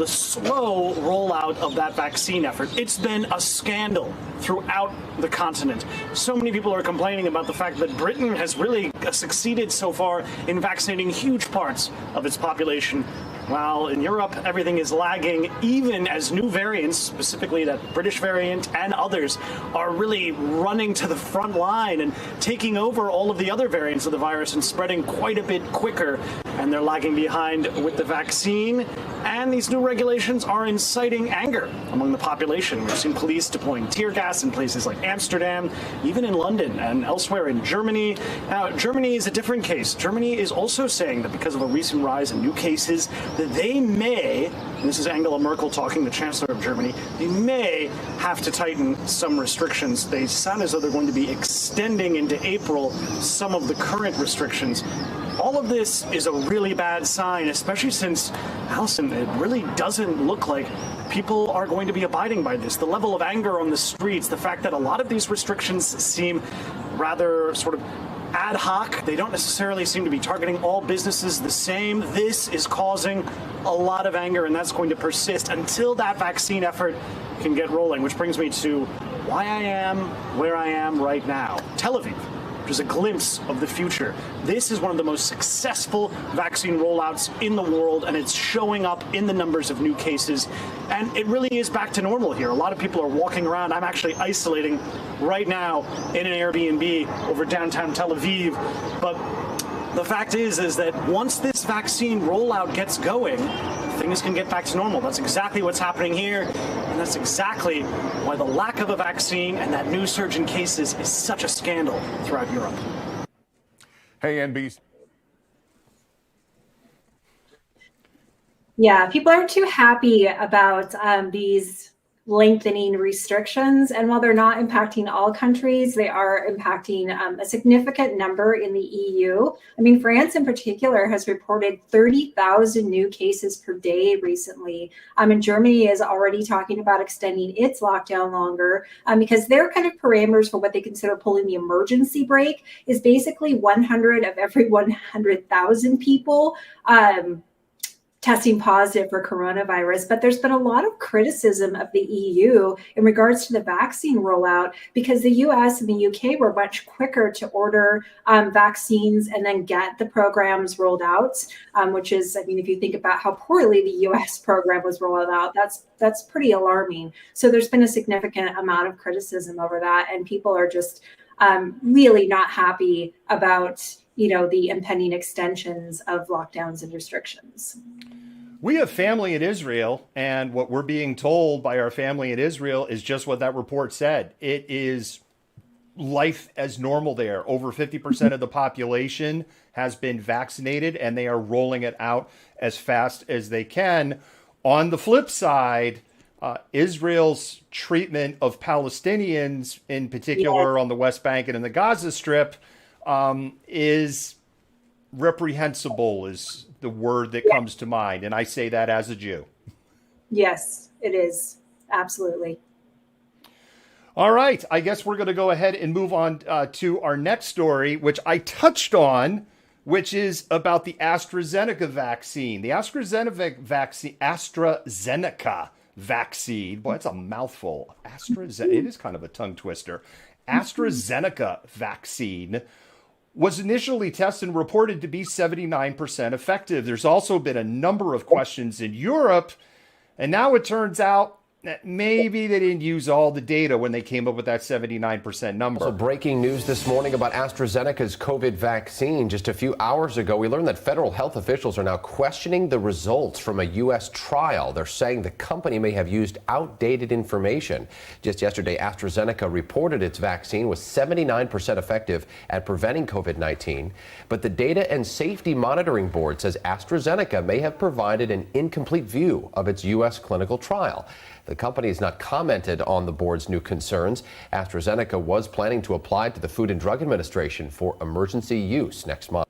slow rollout of that vaccine effort. It's been a scandal throughout the continent. So many people are complaining about the fact that Britain has really succeeded so far in vaccinating huge parts of its population, while in Europe everything is lagging, even as new variants, specifically that British variant and others, are really running to the front line and taking over all of the other variants of the virus and spreading quite a bit quicker. And they're lagging behind with the vaccine. And these new regulations are inciting anger among the population. We've seen police deploying tear gas in places like Amsterdam, even in London and elsewhere in Germany. Now, Germany is a different case. Germany is also saying that because of a recent rise in new cases, that they may, and this is Angela Merkel talking, the Chancellor of Germany, they may have to tighten some restrictions. They sound as though they're going to be extending into April some of the current restrictions. All of this is a really bad sign, especially since, Allison, it really doesn't look like people are going to be abiding by this. The level of anger on the streets, the fact that a lot of these restrictions seem rather sort of ad hoc. They don't necessarily seem to be targeting all businesses the same. This is causing a lot of anger, and that's going to persist until that vaccine effort can get rolling, which brings me to why I am where I am right now. Tel Aviv, which is a glimpse of the future. This is one of the most successful vaccine rollouts in the world, and it's showing up in the numbers of new cases. And it really is back to normal here. A lot of people are walking around. I'm actually isolating right now in an Airbnb over downtown Tel Aviv. But the fact is that once this vaccine rollout gets going, things can get back to normal. That's exactly what's happening here. And that's exactly why the lack of a vaccine and that new surge in cases is such a scandal throughout Europe. Hey, NBC. Yeah, people aren't too happy about these lengthening restrictions. And while they're not impacting all countries, they are impacting a significant number in the EU. I mean, France in particular has reported 30,000 new cases per day recently. And Germany is already talking about extending its lockdown longer because their kind of parameters for what they consider pulling the emergency brake is basically 100 of every 100,000 people testing positive for coronavirus. But there's been a lot of criticism of the EU in regards to the vaccine rollout because the US and the UK were much quicker to order vaccines and then get the programs rolled out, which is, I mean, if you think about how poorly the US program was rolled out, that's pretty alarming. So there's been a significant amount of criticism over that, and people are just really not happy about, the impending extensions of lockdowns and restrictions. We have family in Israel, and what we're being told by our family in Israel is just what that report said. It is life as normal there. Over 50% of the population has been vaccinated, and they are rolling it out as fast as they can. On the flip side, Israel's treatment of Palestinians, in particular on the West Bank and in the Gaza Strip, is reprehensible, is the word that comes to mind. And I say that as a Jew. Yes, it is. Absolutely. All right. I guess we're going to go ahead and move on to our next story, which I touched on, which is about the AstraZeneca vaccine. The AstraZeneca vaccine. Boy, that's a mouthful. It is kind of a tongue twister. AstraZeneca vaccine was initially tested and reported to be 79% effective. There's also been a number of questions in Europe, and now it turns out that maybe they didn't use all the data when they came up with that 79% number. Also, breaking news this morning about AstraZeneca's COVID vaccine. Just a few hours ago, we learned that federal health officials are now questioning the results from a U.S. trial. They're saying the company may have used outdated information. Just yesterday, AstraZeneca reported its vaccine was 79% effective at preventing COVID-19. But the Data and Safety Monitoring Board says AstraZeneca may have provided an incomplete view of its U.S. clinical trial. The company has not commented on the board's new concerns. AstraZeneca was planning to apply to the Food and Drug Administration for emergency use next month.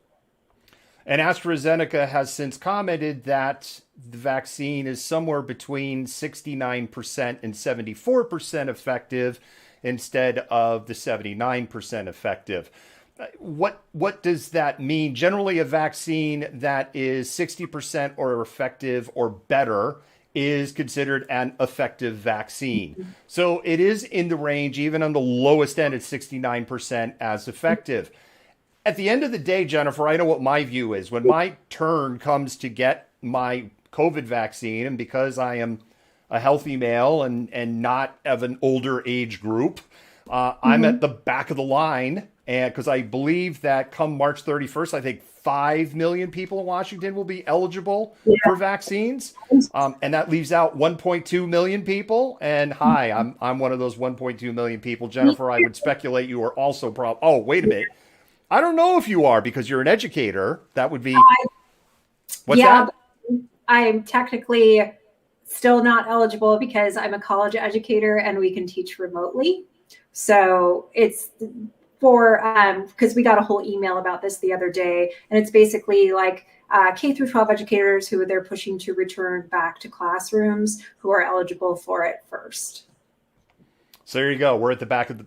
And AstraZeneca has since commented that the vaccine is somewhere between 69% and 74% effective instead of the 79% effective. What does that mean? Generally, a vaccine that is 60% or effective or better is considered an effective vaccine. So it is in the range, even on the lowest end at 69% as effective. At the end of the day, Jennifer, I know what my view is. When my turn comes to get my COVID vaccine, and because I am a healthy male and not of an older age group, I'm at the back of the line. And because I believe that come March 31st, I think 5 million people in Washington will be eligible for vaccines. And that leaves out 1.2 million people. And hi, I'm one of those 1.2 million people. Jennifer, I would speculate you are also oh, wait a minute. I don't know if you are because you're an educator. That would be. What's that? I'm technically still not eligible because I'm a college educator and we can teach remotely. So it's for because we got a whole email about this the other day, and it's basically like K through 12 educators who they're pushing to return back to classrooms who are eligible for it first. So there you go. We're at the back of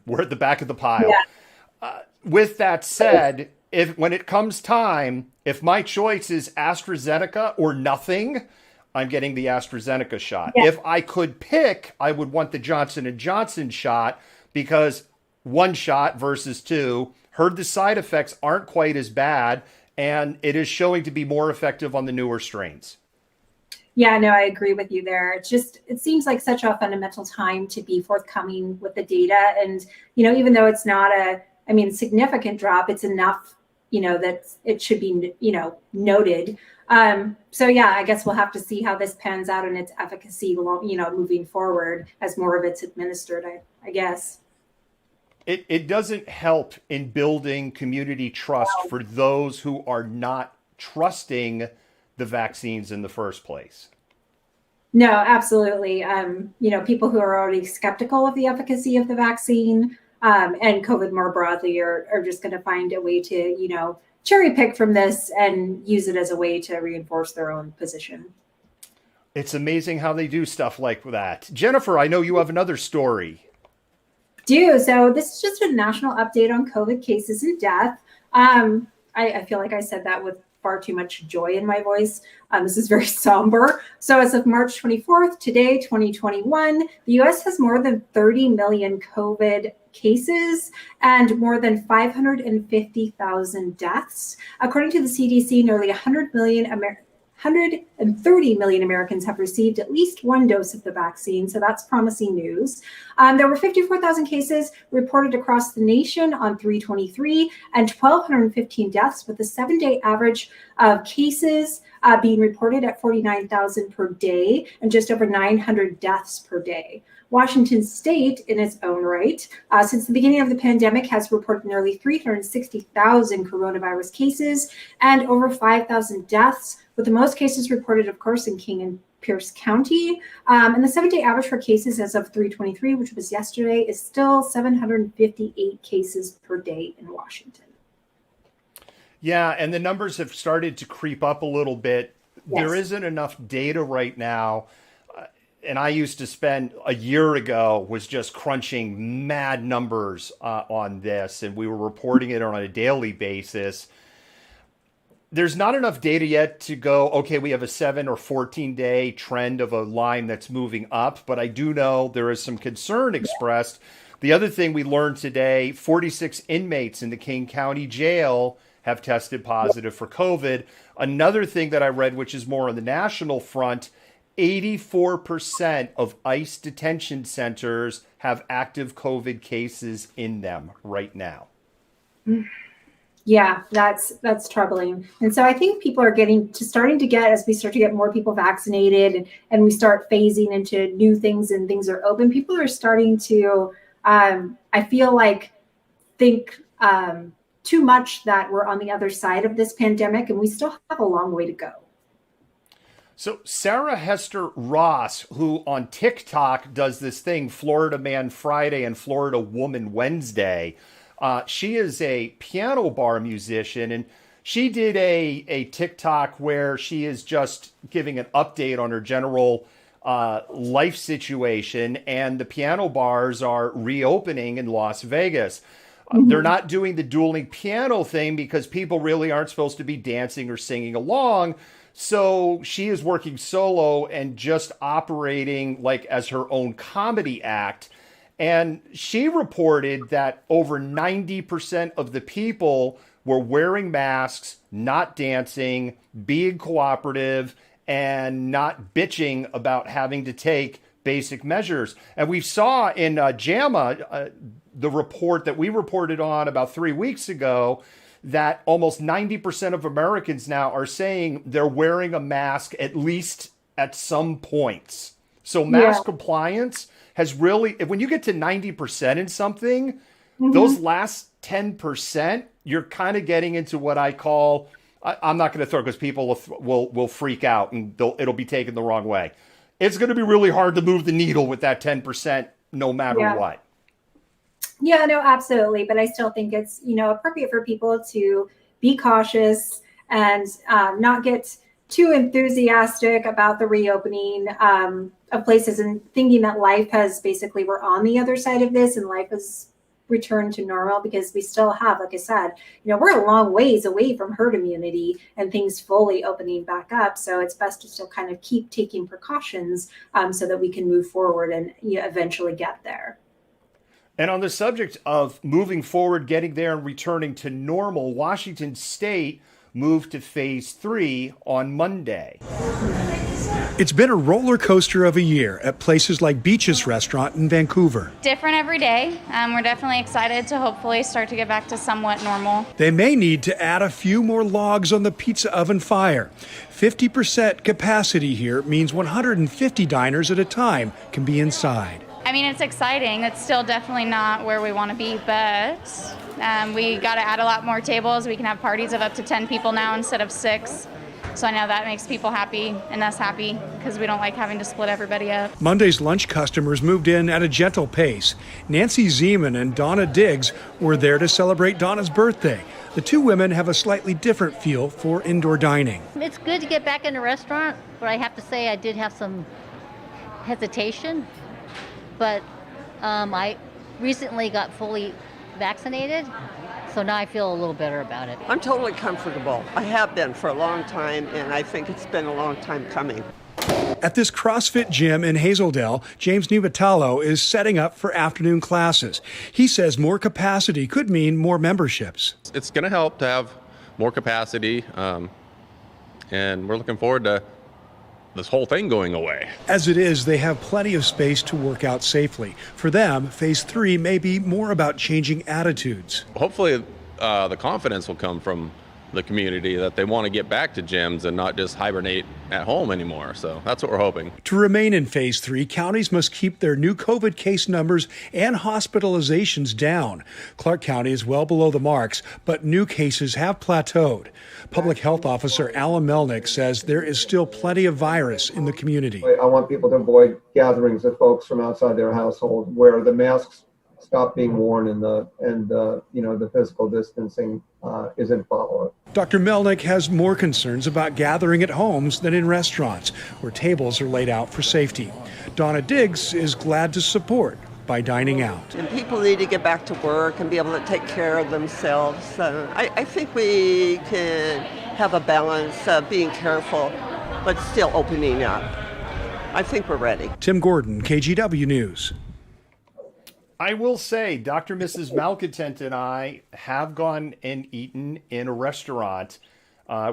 the pile. Yeah. With that said, when it comes time, if my choice is AstraZeneca or nothing, I'm getting the AstraZeneca shot. Yeah. If I could pick, I would want the Johnson & Johnson shot because one shot versus two, heard the side effects aren't quite as bad, and it is showing to be more effective on the newer strains. Yeah, no, I agree with you there. It's just, it seems like such a fundamental time to be forthcoming with the data. And, even though it's not significant drop, it's enough, that it should be, noted. So yeah, I guess we'll have to see how this pans out in its efficacy, moving forward as more of it's administered, I guess. It doesn't help in building community trust for those who are not trusting the vaccines in the first place. No, absolutely. People who are already skeptical of the efficacy of the vaccine and COVID more broadly are just going to find a way to, cherry pick from this and use it as a way to reinforce their own position. It's amazing how they do stuff like that. Jennifer, I know you have another story. So this is just a national update on COVID cases and death. I feel like I said that with far too much joy in my voice. This is very somber. So as of March 24th, today, 2021, the US has more than 30 million COVID cases and more than 550,000 deaths. According to the CDC, nearly 130 million Americans have received at least one dose of the vaccine, so that's promising news. There were 54,000 cases reported across the nation on 3/23 and 1,215 deaths, with a 7-day average of cases being reported at 49,000 per day and just over 900 deaths per day. Washington State, in its own right, since the beginning of the pandemic, has reported nearly 360,000 coronavirus cases and over 5,000 deaths, with the most cases reported, of course, in King and Pierce County. And the 7-day average for cases as of 3/23, which was yesterday, is still 758 cases per day in Washington. Yeah, and the numbers have started to creep up a little bit. Yes. There isn't enough data right now. And I used to spend a year ago was just crunching mad numbers on this, and we were reporting it on a daily basis. There's not enough data yet to go, okay, we have a 7 or 14-day trend of a line that's moving up, but I do know there is some concern expressed. The other thing we learned today, 46 inmates in the King County Jail have tested positive for COVID. Another thing that I read, which is more on the national front, 84% of ICE detention centers have active COVID cases in them right now. Yeah, that's troubling. And so I think people are starting to get, as we start to get more people vaccinated and we start phasing into new things and things are open, people are starting to, I feel like, think too much that we're on the other side of this pandemic, and we still have a long way to go. So Sarah Hester Ross, who on TikTok does this thing, Florida Man Friday and Florida Woman Wednesday, she is a piano bar musician, and she did a TikTok where she is just giving an update on her general life situation, and the piano bars are reopening in Las Vegas. They're not doing the dueling piano thing because people really aren't supposed to be dancing or singing along. So she is working solo and just operating like as her own comedy act. And she reported that over 90% of the people were wearing masks, not dancing, being cooperative, and not bitching about having to take basic measures. And we saw in JAMA, the report that we reported on about 3 weeks ago, that almost 90% of Americans now are saying they're wearing a mask at least at some points. So mask compliance has really, when you get to 90% in something, those last 10%, you're kind of getting into what I call, I'm not going to throw because people will freak out and it'll be taken the wrong way. It's going to be really hard to move the needle with that 10% no matter what. Yeah, no, absolutely. But I still think it's, appropriate for people to be cautious and not get too enthusiastic about the reopening of places and thinking that life has basically, we're on the other side of this and life has returned to normal, because we still have, like I said, we're a long ways away from herd immunity and things fully opening back up. So it's best to still kind of keep taking precautions so that we can move forward and eventually get there. And on the subject of moving forward, getting there and returning to normal, Washington State moved to phase 3 on Monday. It's been a roller coaster of a year at places like Beach's Restaurant in Vancouver. Different every day. We're definitely excited to hopefully start to get back to somewhat normal. They may need to add a few more logs on the pizza oven fire. 50% capacity here means 150 diners at a time can be inside. I mean, it's exciting. It's still definitely not where we want to be, but we got to add a lot more tables. We can have parties of up to 10 people now instead of 6. So I know that makes people happy and us happy because we don't like having to split everybody up. Monday's lunch customers moved in at a gentle pace. Nancy Zeman and Donna Diggs were there to celebrate Donna's birthday. The two women have a slightly different feel for indoor dining. It's good to get back in a restaurant, but I have to say I did have some hesitation. But I recently got fully vaccinated, so now I feel a little better about it. I'm totally comfortable. I have been for a long time, and I think it's been a long time coming. At this CrossFit gym in Hazeldale, James Nibatalo is setting up for afternoon classes. He says more capacity could mean more memberships. It's going to help to have more capacity, and we're looking forward to this whole thing going away. As it is, they have plenty of space to work out safely. For them, phase 3 may be more about changing attitudes. Hopefully, the confidence will come from the community that they want to get back to gyms and not just hibernate at home anymore. So that's what we're hoping. To remain in phase 3, counties must keep their new COVID case numbers and hospitalizations down. Clark County is well below the marks, but new cases have plateaued. Public Health Officer Alan Melnick says there is still plenty of virus in the community. I want people to avoid gatherings of folks from outside their household where the masks stop being worn and the physical distancing isn't followed. Dr. Melnick has more concerns about gathering at homes than in restaurants, where tables are laid out for safety. Donna Diggs is glad to support by dining out. And people need to get back to work and be able to take care of themselves. I think we can have a balance of being careful, but still opening up. I think we're ready. Tim Gordon, KGW News. I will say, Dr. Mrs. Malcontent and I have gone and eaten in a restaurant.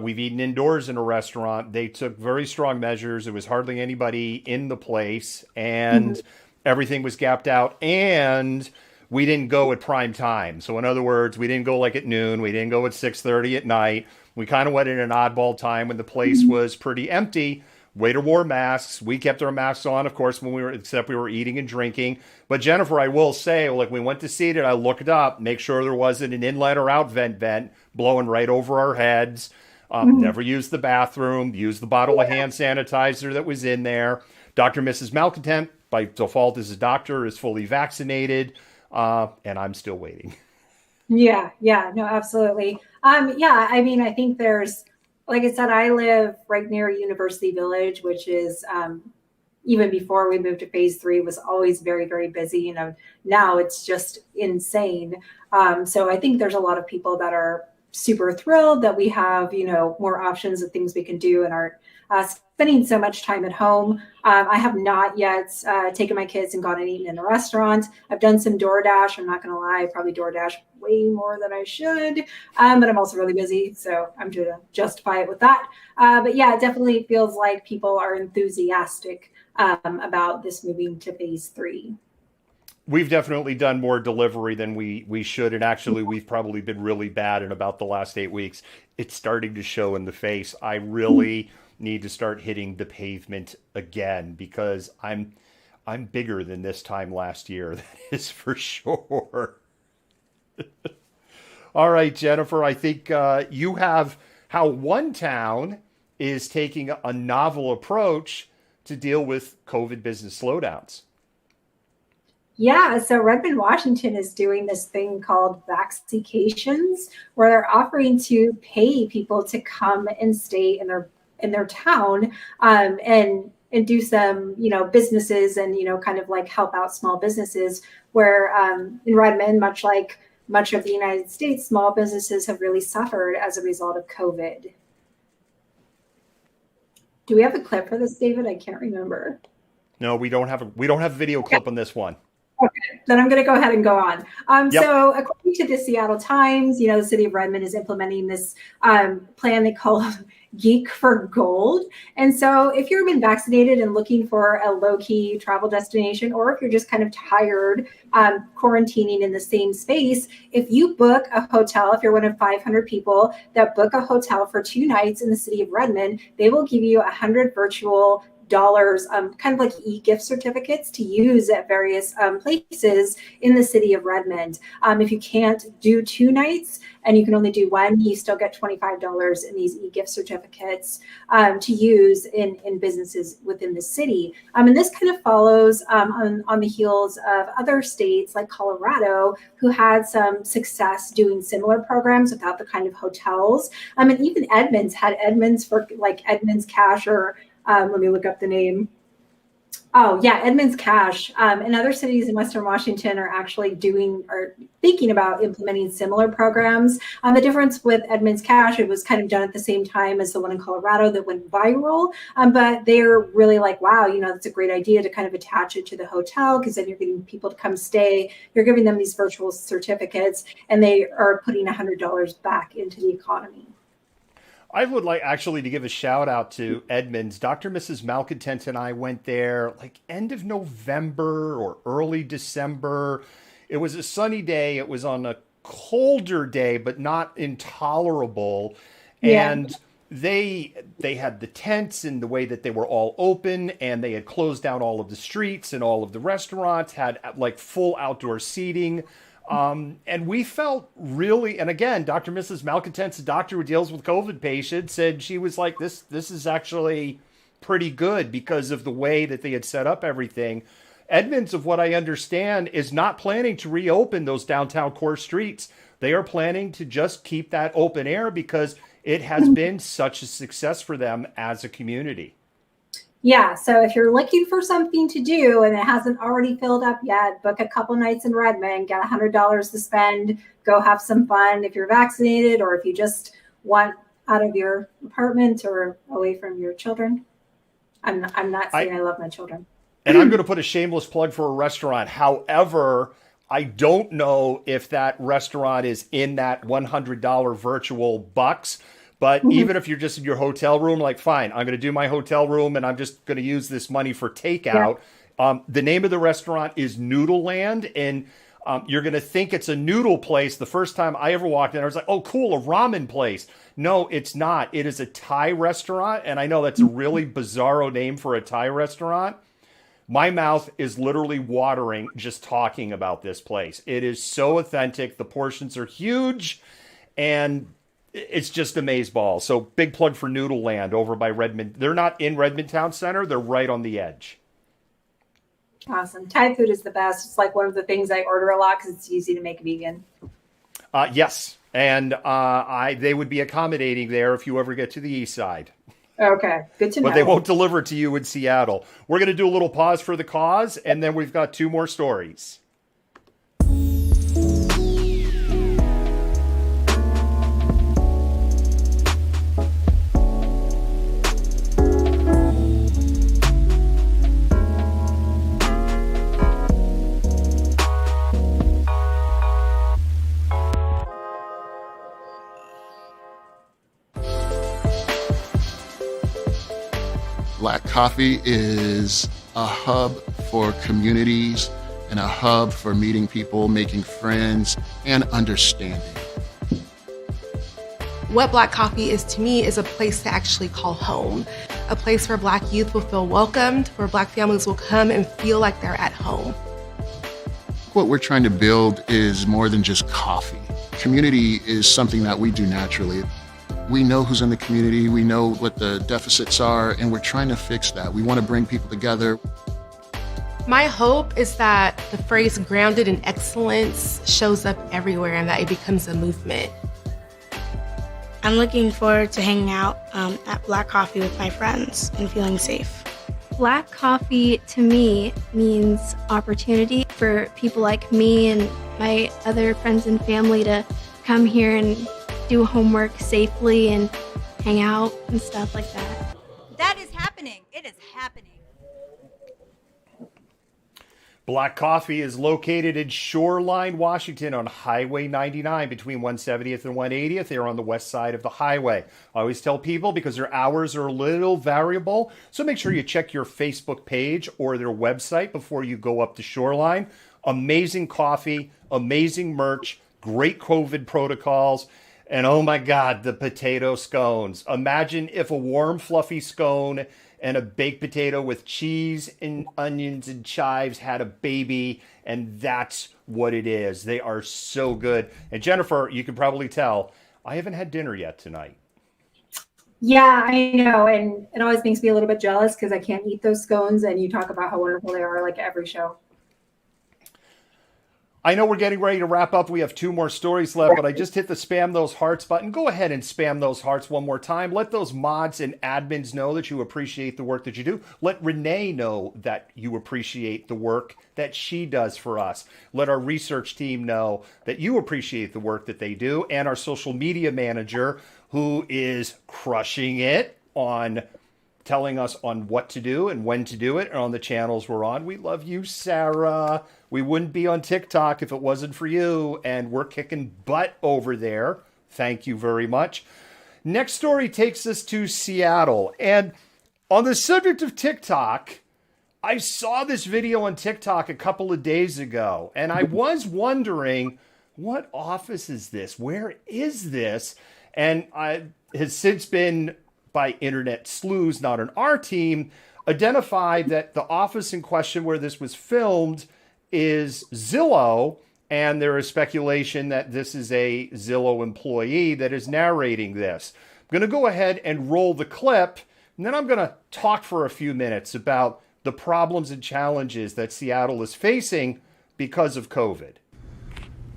We've eaten indoors in a restaurant. They took very strong measures. There was hardly anybody in the place, and everything was gapped out. And we didn't go at prime time. So in other words, we didn't go like at noon. We didn't go at 6:30 at night. We kind of went at an oddball time when the place was pretty empty. Waiter wore masks. We kept our masks on, of course, except we were eating and drinking. But Jennifer, I will say, like, we went to seat it. I looked up, make sure there wasn't an inlet or out vent blowing right over our heads. Never used the bathroom. Used the bottle of hand sanitizer that was in there. Dr. Mrs. Malcontent, by default as a doctor, is fully vaccinated, and I'm still waiting. Yeah, no, absolutely. I mean, I think there's, like I said, I live right near University Village, which is, even before we moved to phase 3, was always very, very busy. You know, now it's just insane. So I think there's a lot of people that are super thrilled that we have, more options of things we can do and aren't spending so much time at home. I have not yet taken my kids and gone and eaten in a restaurant. I've done some DoorDash. I'm not going to lie. I probably DoorDash way more than I should. But I'm also really busy, so I'm trying to justify it with that. But yeah, it definitely feels like people are enthusiastic about this moving to phase 3. We've definitely done more delivery than we should. And actually, we've probably been really bad in about the last 8 weeks. It's starting to show in the face. I really need to start hitting the pavement again because I'm bigger than this time last year. That is for sure. All right, Jennifer, I think you have how one town is taking a novel approach to deal with COVID business slowdowns. Yeah, so Redmond, Washington is doing this thing called vaxications, where they're offering to pay people to come and stay in their town and do some, businesses and, kind of like help out small businesses where in Redmond, much like much of the United States, small businesses have really suffered as a result of COVID. Do we have a clip for this, David? I can't remember. No, we don't have a video clip on this one. Okay, then I'm going to go ahead and go on. So according to the Seattle Times, the city of Redmond is implementing this plan they call Geek for Gold. And so if you've been vaccinated and looking for a low-key travel destination, or if you're just kind of tired quarantining in the same space, if you book a hotel, if you're one of 500 people that book a hotel for 2 nights in the city of Redmond, they will give you 100 virtual kind of like e-gift certificates to use at various places in the city of Redmond. If you can't do 2 nights and you can only do 1, you still get $25 in these e-gift certificates to use in businesses within the city. And this kind of follows on the heels of other states like Colorado, who had some success doing similar programs without the kind of hotels. And even Edmonds had Edmonds for like Edmonds Cash, or let me look up the name. Oh yeah, Edmonds Cash. And other cities in Western Washington are actually doing or thinking about implementing similar programs. The difference with Edmonds Cash, it was kind of done at the same time as the one in Colorado that went viral. But they're really like, wow, that's a great idea to kind of attach it to the hotel, because then you're getting people to come stay. You're giving them these virtual certificates, and they are putting $100 back into the economy. I would like actually to give a shout out to Edmonds. Dr. and Mrs. Malcontent and I went there like end of November or early December. It was a sunny day. It was on a colder day, but not intolerable. Yeah. And they had the tents and the way that they were all open, and they had closed down all of the streets, and all of the restaurants had like full outdoor seating. And we felt really, and again, Dr. and Mrs. Malcontent's a doctor who deals with COVID patients, said she was like, this is actually pretty good because of the way that they had set up everything. Edmonds, of what I understand, is not planning to reopen those downtown core streets. They are planning to just keep that open air because it has been such a success for them as a community. Yeah, so if you're looking for something to do and it hasn't already filled up yet, book a couple nights in Redmond, get $100 to spend, go have some fun if you're vaccinated, or if you just want out of your apartment or away from your children. I'm not saying I love my children. And I'm going to put a shameless plug for a restaurant. However, I don't know if that restaurant is in that $100 virtual bucks. But even if you're just in your hotel room, like, fine, I'm going to do my hotel room and I'm just going to use this money for takeout. Yeah. The name of the restaurant is Noodle Land, and you're going to think it's a noodle place. The first time I ever walked in, I was like, oh, cool, a ramen place. No, it's not. It is a Thai restaurant, and I know that's a really bizarro name for a Thai restaurant. My mouth is literally watering just talking about this place. It is so authentic. The portions are huge, and it's just amazeballs. So big plug for Noodle Land over by Redmond. They're not in Redmond Town Center. They're right on the edge. Awesome. Thai food is the best. It's like one of the things I order a lot because it's easy to make vegan. Yes. And they would be accommodating there if you ever get to the east side. Okay. Good to know. But they won't deliver to you in Seattle. We're going to do a little pause for the cause, and then we've got 2 more stories. Black Coffee is a hub for communities and a hub for meeting people, making friends, and understanding. What Black Coffee is to me is a place to actually call home, a place where Black youth will feel welcomed, where Black families will come and feel like they're at home. What we're trying to build is more than just coffee. Community is something that we do naturally. We know who's in the community, we know what the deficits are, and we're trying to fix that. We want to bring people together. My hope is that the phrase grounded in excellence shows up everywhere and that it becomes a movement. I'm looking forward to hanging out at Black Coffee with my friends and feeling safe. Black Coffee to me means opportunity for people like me and my other friends and family to come here and do homework safely and hang out and stuff like that. That is happening. It is happening. Black Coffee is located in Shoreline, Washington on Highway 99 between 170th and 180th. They're on the west side of the highway. I always tell people because their hours are a little variable, so make sure you check your Facebook page or their website before you go up to Shoreline. Amazing coffee, amazing merch, great COVID protocols. And oh my God, the potato scones. Imagine if a warm, fluffy scone and a baked potato with cheese and onions and chives had a baby, and that's what it is. They are so good. And Jennifer, you can probably tell, I haven't had dinner yet tonight. Yeah, I know. And it always makes me a little bit jealous because I can't eat those scones. And you talk about how wonderful they are like every show. I know we're getting ready to wrap up. We have 2 more stories left, but I just hit the spam those hearts button. Go ahead and spam those hearts one more time. Let those mods and admins know that you appreciate the work that you do. Let Renee know that you appreciate the work that she does for us. Let our research team know that you appreciate the work that they do. And our social media manager, who is crushing it on telling us on what to do and when to do it and on the channels we're on. We love you, Sarah. We wouldn't be on TikTok if it wasn't for you, and we're kicking butt over there. Thank you very much. Next story takes us to Seattle. And on the subject of TikTok, I saw this video on TikTok a couple of days ago, and I was wondering, what office is this? Where is this? And I has since been, by internet sleuths, not on our team, identified that the office in question where this was filmed is Zillow, and there is speculation that this is a Zillow employee that is narrating this. I'm going to go ahead and roll the clip, and then I'm going to talk for a few minutes about the problems and challenges that Seattle is facing because of COVID.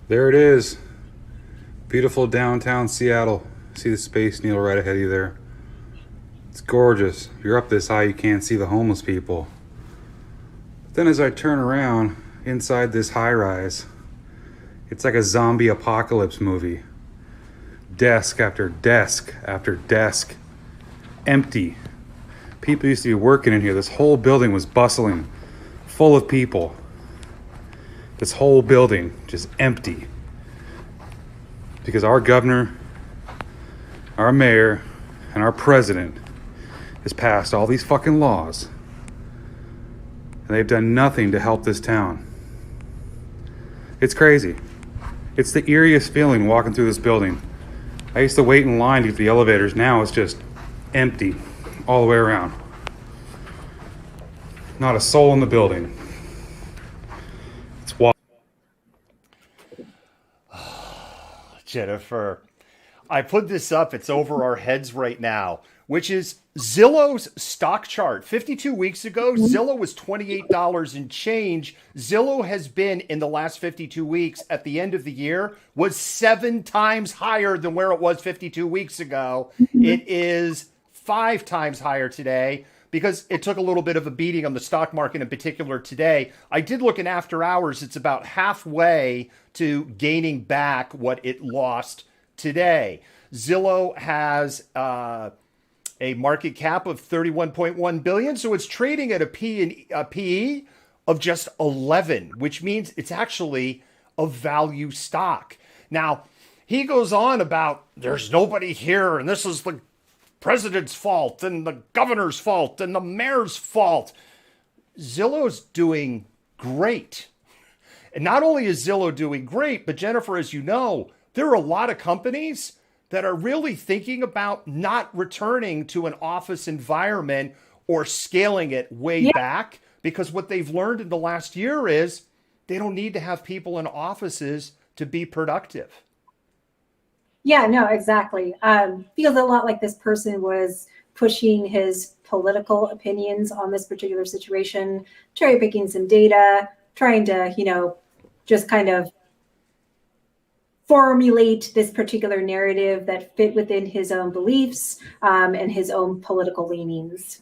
There it is. Beautiful downtown Seattle. See the Space Needle right ahead of you there. It's gorgeous. If you're up this high, you can't see the homeless people. But then as I turn around inside this high-rise, it's like a zombie apocalypse movie. Desk after desk after desk. Empty. People used to be working in here. This whole building was bustling, full of people. This whole building just empty. Because our governor, our mayor, and our president has passed all these fucking laws, and they've done nothing to help this town. It's crazy. It's the eeriest feeling walking through this building. I used to wait in line to get the elevators. Now it's just empty all the way around. Not a soul in the building. It's wild. Jennifer, I put this up. It's over our heads right now, which is Zillow's stock chart. 52 weeks ago, Zillow was $28 and change. Zillow has been, in the last 52 weeks, at the end of the year, was 7 times higher than where it was 52 weeks ago. It is 5 times higher today because it took a little bit of a beating on the stock market in particular today. I did look in after hours. It's about halfway to gaining back what it lost today. Zillow has a market cap of $31.1 billion, so it's trading at a PE of just 11, which means it's actually a value stock. Now, he goes on about there's nobody here, and this is the president's fault, and the governor's fault, and the mayor's fault. Zillow's doing great. And not only is Zillow doing great, but Jennifer, as you know, there are a lot of companies that are really thinking about not returning to an office environment or scaling it way back, because what they've learned in the last year is they don't need to have people in offices to be productive. Yeah, no, exactly. Feels a lot like this person was pushing his political opinions on this particular situation, cherry picking some data, trying to, just kind of formulate this particular narrative that fit within his own beliefs and his own political leanings.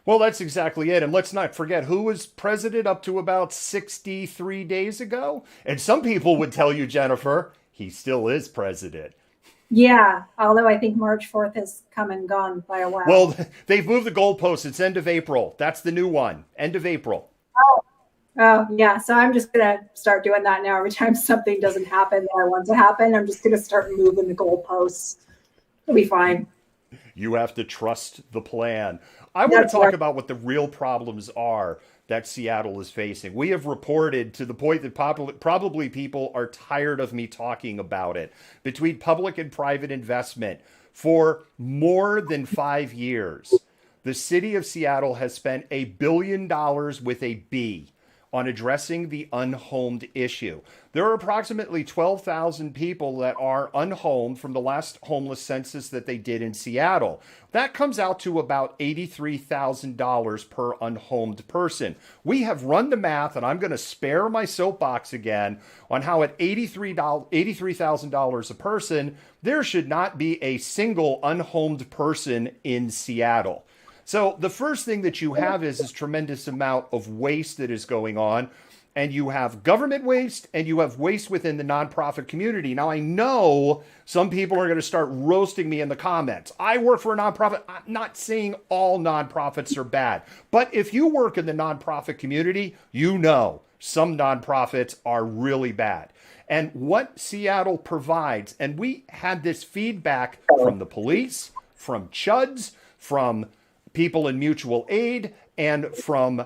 Well, that's exactly it. And let's not forget who was president up to about 63 days ago. And some people would tell you, Jennifer, he still is president. Yeah, although I think March 4th has come and gone by a while. Well, they've moved the goalposts. It's end of April. That's the new one. End of April. Oh, yeah. So I'm just going to start doing that now. Every time something doesn't happen that I want to happen, I'm just going to start moving the goalposts. It'll be fine. You have to trust the plan. I want to talk about what the real problems are that Seattle is facing. We have reported, to the point that probably people are tired of me talking about it, between public and private investment for more than 5 years. the city of Seattle has spent $1 billion with a B on addressing the unhomed issue. There are approximately 12,000 people that are unhomed from the last homeless census that they did in Seattle. That comes out to about $83,000 per unhomed person. We have run the math, and I'm going to spare my soapbox again on how at $83,000 a person, there should not be a single unhomed person in Seattle. So the first thing that you have is this tremendous amount of waste that is going on. And you have government waste and you have waste within the nonprofit community. Now, I know some people are going to start roasting me in the comments. I work for a nonprofit. I'm not saying all nonprofits are bad. But if you work in the nonprofit community, you know some nonprofits are really bad. And what Seattle provides, and we had this feedback from the police, from CHUDs, from people in mutual aid, and from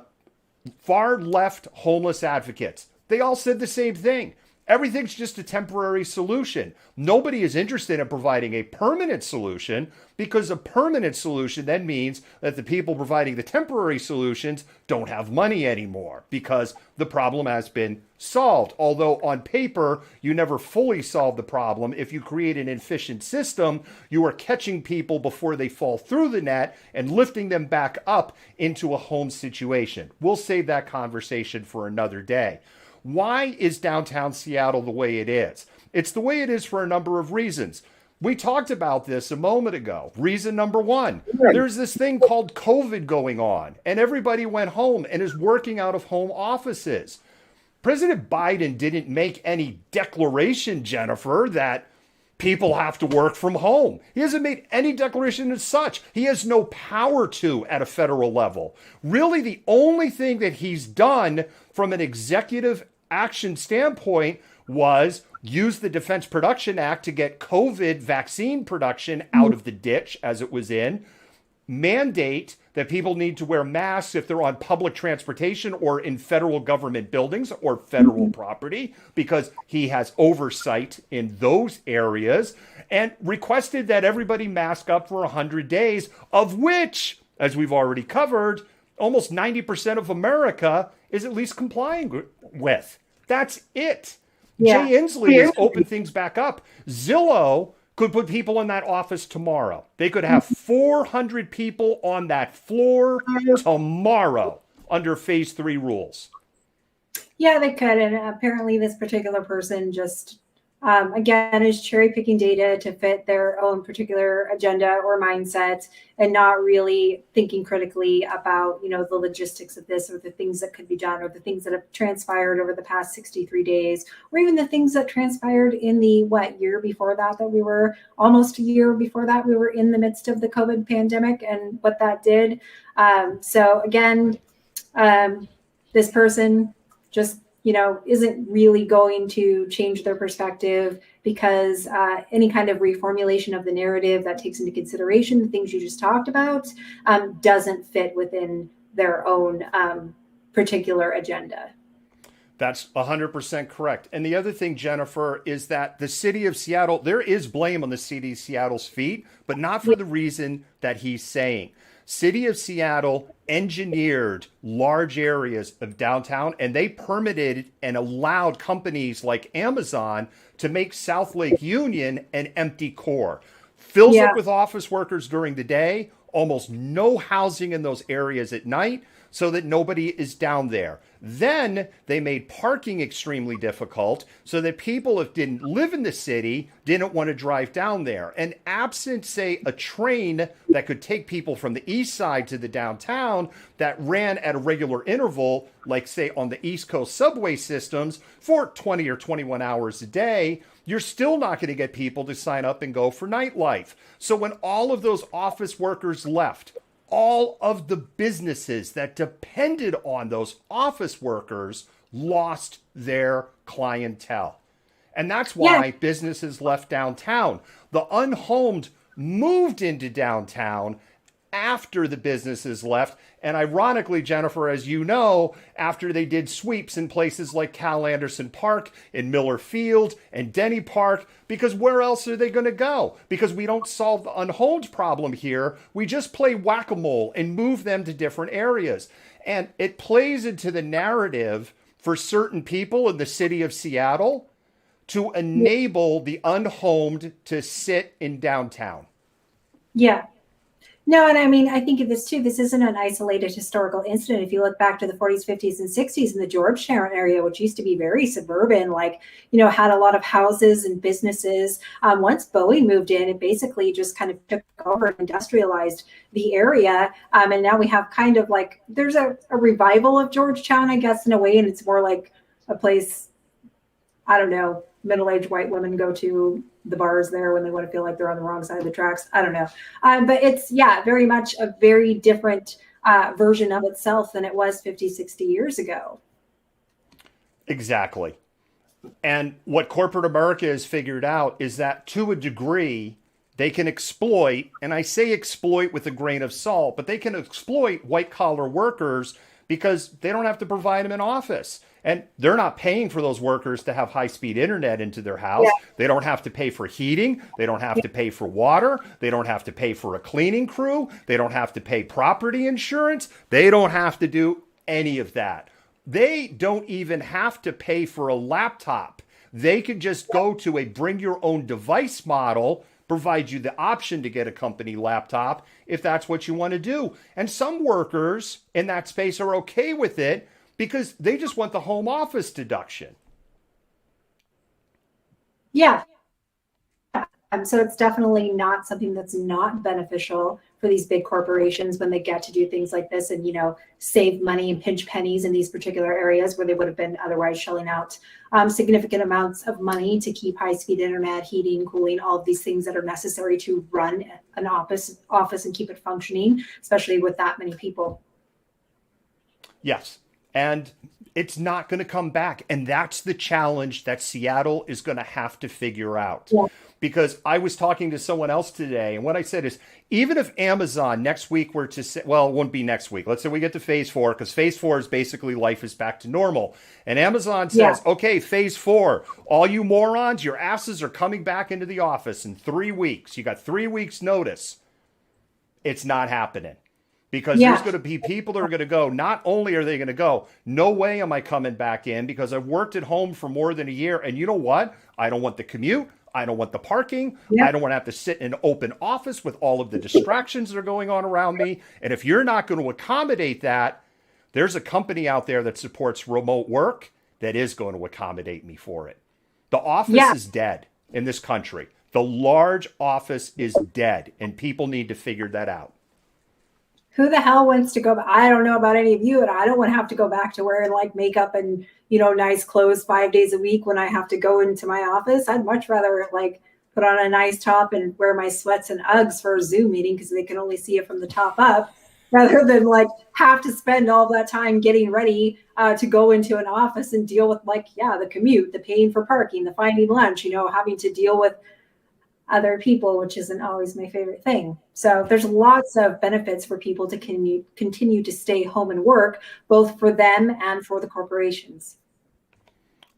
far left homeless advocates. They all said the same thing. Everything's just a temporary solution. Nobody is interested in providing a permanent solution, because a permanent solution then means that the people providing the temporary solutions don't have money anymore because the problem has been solved. Although on paper, you never fully solve the problem. If you create an efficient system, you are catching people before they fall through the net and lifting them back up into a home situation. We'll save that conversation for another day. Why is downtown Seattle the way it is? It's the way it is for a number of reasons. We talked about this a moment ago. Reason number one, there's this thing called COVID going on, and everybody went home and is working out of home offices. President Biden didn't make any declaration, Jennifer, that people have to work from home. He hasn't made any declaration as such. He has no power to at a federal level. Really, the only thing that he's done from an executive action standpoint was use the Defense Production Act to get COVID vaccine production out of the ditch as it was in, mandate that people need to wear masks if they're on public transportation or in federal government buildings or federal property, because he has oversight in those areas, and requested that everybody mask up for 100 days, of which, as we've already covered, almost 90% of America is at least complying with. That's it. Yeah. Jay Inslee has opened things back up. Zillow could put people in that office tomorrow. They could have 400 people on that floor tomorrow under phase 3 rules. Yeah, they could. And apparently this particular person just, again, is cherry picking data to fit their own particular agenda or mindset, and not really thinking critically about, the logistics of this, or the things that could be done, or the things that have transpired over the past 63 days, or even the things that transpired in the, year before that we were, almost a year before that, we were in the midst of the COVID pandemic and what that did. So again, this person just, isn't really going to change their perspective, because any kind of reformulation of the narrative that takes into consideration the things you just talked about doesn't fit within their own particular agenda. That's 100% correct. And the other thing, Jennifer, is that the city of Seattle, there is blame on the city of Seattle's feet, but not for the reason that he's saying. City of Seattle engineered large areas of downtown, and they permitted and allowed companies like Amazon to make South Lake Union an empty core. Fills up with office workers during the day, almost no housing in those areas at night, so that nobody is down there. Then they made parking extremely difficult, so that people that didn't live in the city didn't want to drive down there. And absent, say, a train that could take people from the east side to the downtown that ran at a regular interval, like, say, on the East Coast subway systems for 20 or 21 hours a day, you're still not going to get people to sign up and go for nightlife. So when all of those office workers left, all of the businesses that depended on those office workers lost their clientele. And that's why businesses left downtown. The unhomed moved into downtown after the businesses left. And ironically, Jennifer, as you know, after they did sweeps in places like Cal Anderson Park, in Miller Field, and Denny Park, because where else are they going to go? Because we don't solve the unhomed problem here. We just play whack-a-mole and move them to different areas. And it plays into the narrative for certain people in the city of Seattle to enable the unhomed to sit in downtown. Yeah. No, and I mean, I think of this too. This isn't an isolated historical incident. If you look back to the 40s, 50s, and 60s in the Georgetown area, which used to be very suburban, like, had a lot of houses and businesses. Once Boeing moved in, it basically just kind of took over and industrialized the area. And now we have kind of like, there's a revival of Georgetown, I guess, in a way. And it's more like a place, I don't know, middle-aged white women go to the bars there when they want to feel like they're on the wrong side of the tracks. I don't know. But it's, very much a very different version of itself than it was 50, 60 years ago. Exactly. And what corporate America has figured out is that to a degree, they can exploit, and I say exploit with a grain of salt, but they can exploit white-collar workers because they don't have to provide them an office. And they're not paying for those workers to have high-speed internet into their house. Yeah. They don't have to pay for heating. They don't have to pay for water. They don't have to pay for a cleaning crew. They don't have to pay property insurance. They don't have to do any of that. They don't even have to pay for a laptop. They can just go to a bring your own device model, provide you the option to get a company laptop if that's what you want to do. And some workers in that space are okay with it, because they just want the home office deduction. Yeah. So it's definitely not something that's not beneficial for these big corporations when they get to do things like this and, save money and pinch pennies in these particular areas where they would have been otherwise shelling out significant amounts of money to keep high-speed internet, heating, cooling, all of these things that are necessary to run an office and keep it functioning, especially with that many people. Yes. And it's not going to come back. And that's the challenge that Seattle is going to have to figure out. Yeah. Because I was talking to someone else today, and what I said is, even if Amazon next week were to say, well, it won't be next week. Let's say we get to phase 4, because phase 4 is basically life is back to normal. And Amazon says, okay, phase 4, all you morons, your asses are coming back into the office in 3 weeks. You got 3 weeks notice. It's not happening. Because there's going to be people that are going to go, not only are they going to go, no way am I coming back in because I've worked at home for more than a year. And you know what? I don't want the commute. I don't want the parking. I don't want to have to sit in an open office with all of the distractions that are going on around me. And if you're not going to accommodate that, there's a company out there that supports remote work that is going to accommodate me for it. The office is dead in this country. The large office is dead, and people need to figure that out. Who the hell wants to go back? I don't know about any of you, and I don't want to have to go back to wearing like makeup and, nice clothes 5 days a week when I have to go into my office. I'd much rather like put on a nice top and wear my sweats and Uggs for a Zoom meeting because they can only see it from the top up, rather than like have to spend all that time getting ready to go into an office and deal with the commute, the paying for parking, the finding lunch, having to deal with other people, which isn't always my favorite thing. So there's lots of benefits for people to continue to stay home and work, both for them and for the corporations.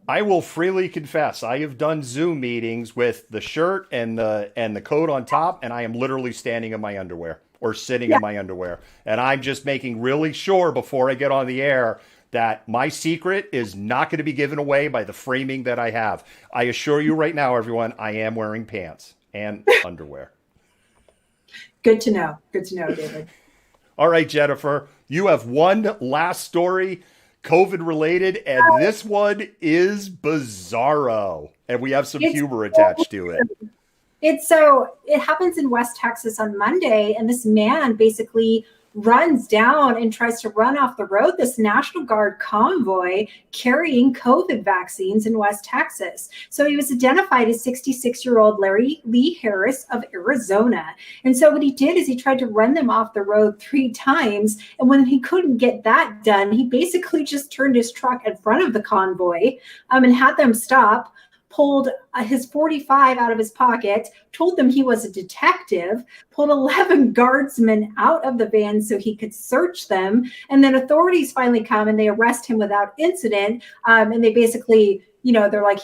I will freely confess, I have done Zoom meetings with the shirt and the coat on top, and I am literally standing in my underwear or sitting in my underwear. And I'm just making really sure before I get on the air that my secret is not going to be given away by the framing that I have. I assure you right now, everyone, I am wearing pants and underwear. Good to know. Good to know, David. All right, Jennifer, you have one last story, COVID related, and this one is bizarro. And we have some humor attached to it. It happens in West Texas on Monday, and this man basically runs down and tries to run off the road this National Guard convoy carrying COVID vaccines in West Texas. So he was identified as 66-year-old Larry Lee Harris of Arizona. And so what he did is he tried to run them off the road 3 times. And when he couldn't get that done, he basically just turned his truck in front of the convoy and had them stop, pulled his 45 out of his pocket, told them he was a detective, pulled 11 guardsmen out of the van so he could search them. And then authorities finally come and they arrest him without incident. And they basically, they're like,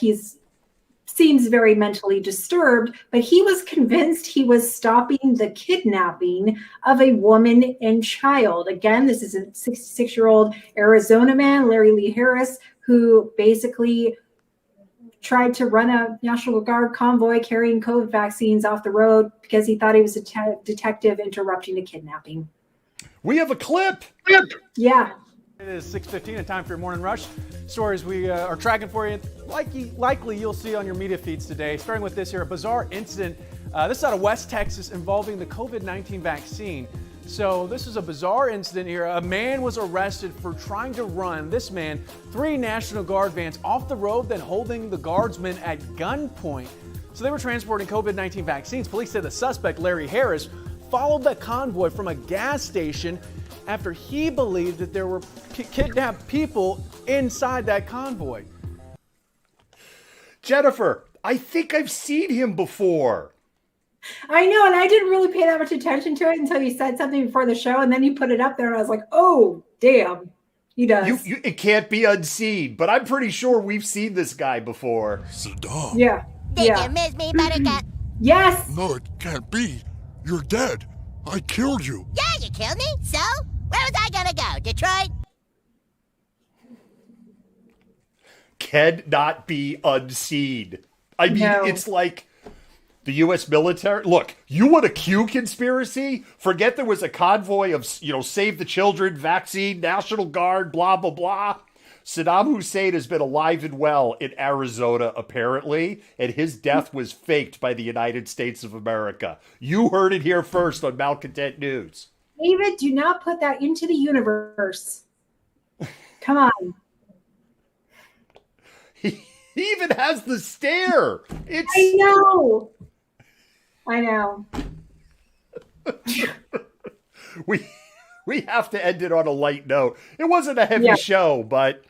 seems very mentally disturbed, but he was convinced he was stopping the kidnapping of a woman and child. Again, this is a 66-year-old Arizona man, Larry Lee Harris, who basically tried to run a National Guard convoy carrying COVID vaccines off the road because he thought he was a detective interrupting a kidnapping. We have a clip. Yeah. It is 6:15 and time for your morning rush. Stories we are tracking for you. Likely you'll see on your media feeds today. Starting with this here, a bizarre incident. This is out of West Texas involving the COVID-19 vaccine. So this is a bizarre incident here. A man was arrested for trying to run, this man, 3 National Guard vans off the road, then holding the guardsmen at gunpoint. So they were transporting COVID-19 vaccines. Police say the suspect, Larry Harris, followed the convoy from a gas station after he believed that there were kidnapped people inside that convoy. Jennifer, I think I've seen him before. I know, and I didn't really pay that much attention to it until you said something before the show, and then you put it up there, and I was like, oh, damn, he does. It can't be unseen, but I'm pretty sure we've seen this guy before. Saddam. Yeah. Did you miss me, Buttercup? Yes. No, it can't be. You're dead. I killed you. Yeah, you killed me. So, where was I gonna go? Detroit? Cannot be unseen. I mean, No. It's like the U.S. military. Look, you want a Q conspiracy? Forget there was a convoy of, Save the Children, vaccine, National Guard, blah, blah, blah. Saddam Hussein has been alive and well in Arizona, apparently, and his death was faked by the United States of America. You heard it here first on Malcontent News. David, do not put that into the universe. Come on. He even has the stare. I know. We have to end it on a light note. It wasn't a heavy show, but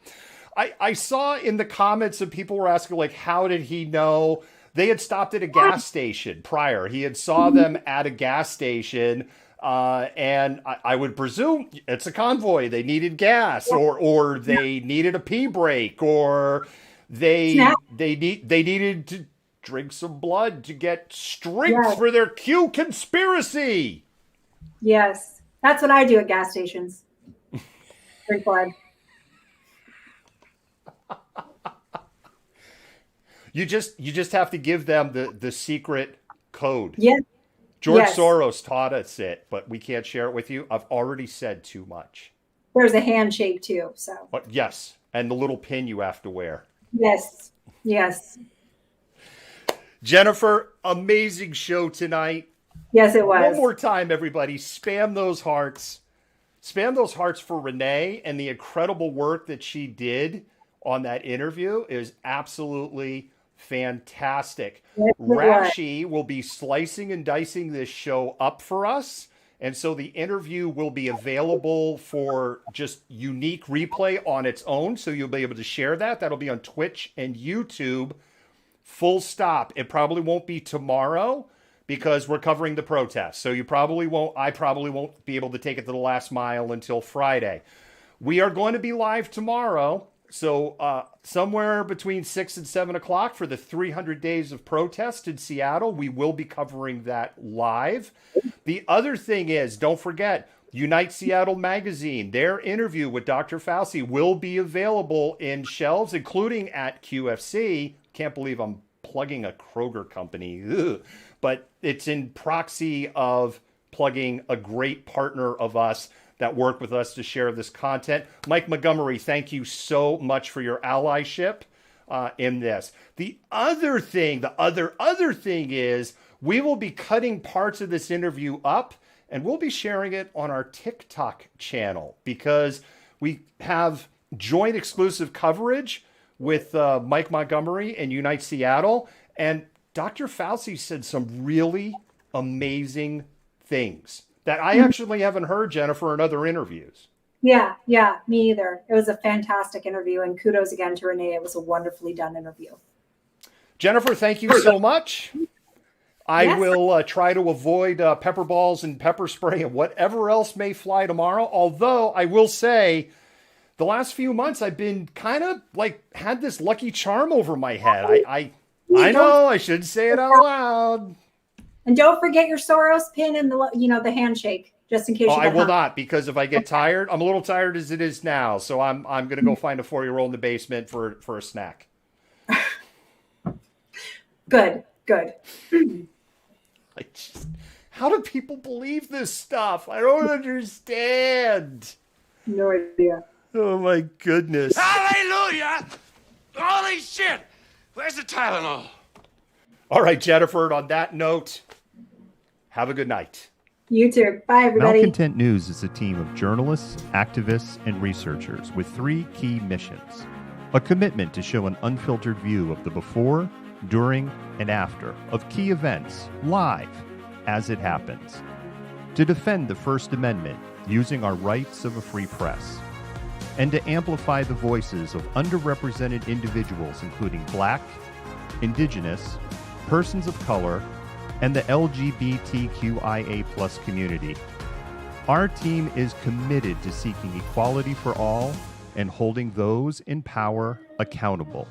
I saw in the comments that people were asking, like, how did he know? They had stopped at a gas station prior. He had saw them at a gas station, and I would presume it's a convoy. They needed gas, or they needed a pee break, or they needed to drink some blood to get strength for their Q conspiracy. Yes. That's what I do at gas stations. Drink blood. You just have to give them the secret code. Yes. George Soros taught us it, but we can't share it with you. I've already said too much. There's a handshake too, so. But yes, and the little pin you have to wear. Yes. Jennifer, amazing show tonight. Yes, it was. One more time, everybody. Spam those hearts. Spam those hearts for Renee and the incredible work that she did on that interview. It was absolutely fantastic. Yes, Rashi will be slicing and dicing this show up for us. And so the interview will be available for just unique replay on its own. So you'll be able to share that. That'll be on Twitch and YouTube. Full stop. It probably won't be tomorrow because we're covering the protests. So I probably won't be able to take it to the last mile until Friday. We are going to be live tomorrow. So somewhere between 6 and 7 o'clock for the 300 days of protest in Seattle. We will be covering that live. The other thing is, don't forget, Unite Seattle Magazine, their interview with Dr. Fauci will be available in shelves, including at QFC. Can't believe I'm plugging a Kroger company. Ugh. But it's in proxy of plugging a great partner of us that work with us to share this content. Mike Montgomery, thank you so much for your allyship in this. The other thing is we will be cutting parts of this interview up and we'll be sharing it on our TikTok channel because we have joint exclusive coverage with Mike Montgomery and Unite Seattle. And Dr. Fauci said some really amazing things that I actually haven't heard, Jennifer, in other interviews. Yeah, me either. It was a fantastic interview, and kudos again to Renee. It was a wonderfully done interview. Jennifer, thank you so much. I Yes. will try to avoid pepper balls and pepper spray and whatever else may fly tomorrow. Although I will say, the last few months I've been kind of like had this lucky charm over my head. I know I should say it out loud. And don't forget your Soros pin and the handshake, just in case. I will not, because if I get tired, I'm a little tired as it is now. So I'm going to go find a 4-year-old in the basement for a snack. Good. How do people believe this stuff? I don't understand. No idea. Oh my goodness. Hallelujah! Holy shit! Where's the Tylenol? All right, Jennifer, on that note, have a good night. You too. Bye, everybody. Malcontent News is a team of journalists, activists, and researchers with 3 key missions. A commitment to show an unfiltered view of the before, during, and after of key events live as it happens. To defend the First Amendment using our rights of a free press. And to amplify the voices of underrepresented individuals including Black, Indigenous, persons of color, and the LGBTQIA+ community. Our team is committed to seeking equality for all and holding those in power accountable.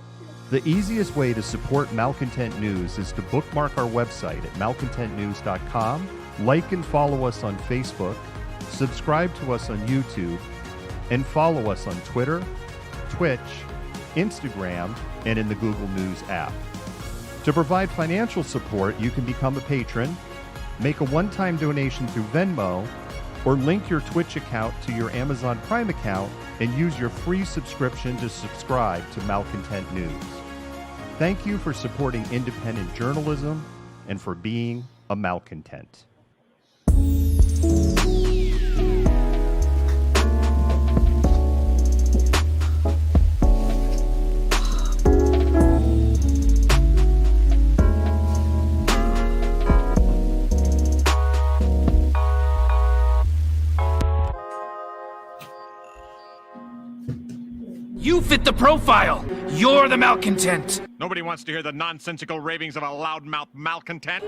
The easiest way to support Malcontent News is to bookmark our website at malcontentnews.com, like and follow us on Facebook, subscribe to us on YouTube, and follow us on Twitter, Twitch, Instagram, and in the Google News app. To provide financial support, you can become a patron, make a one-time donation through Venmo, or link your Twitch account to your Amazon Prime account and use your free subscription to subscribe to Malcontent News. Thank you for supporting independent journalism and for being a malcontent. You fit the profile. You're the malcontent. Nobody wants to hear the nonsensical ravings of a loudmouth malcontent.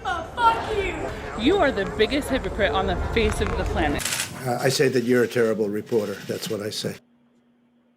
Fuck you! You are the biggest hypocrite on the face of the planet. I say that you're a terrible reporter. That's what I say.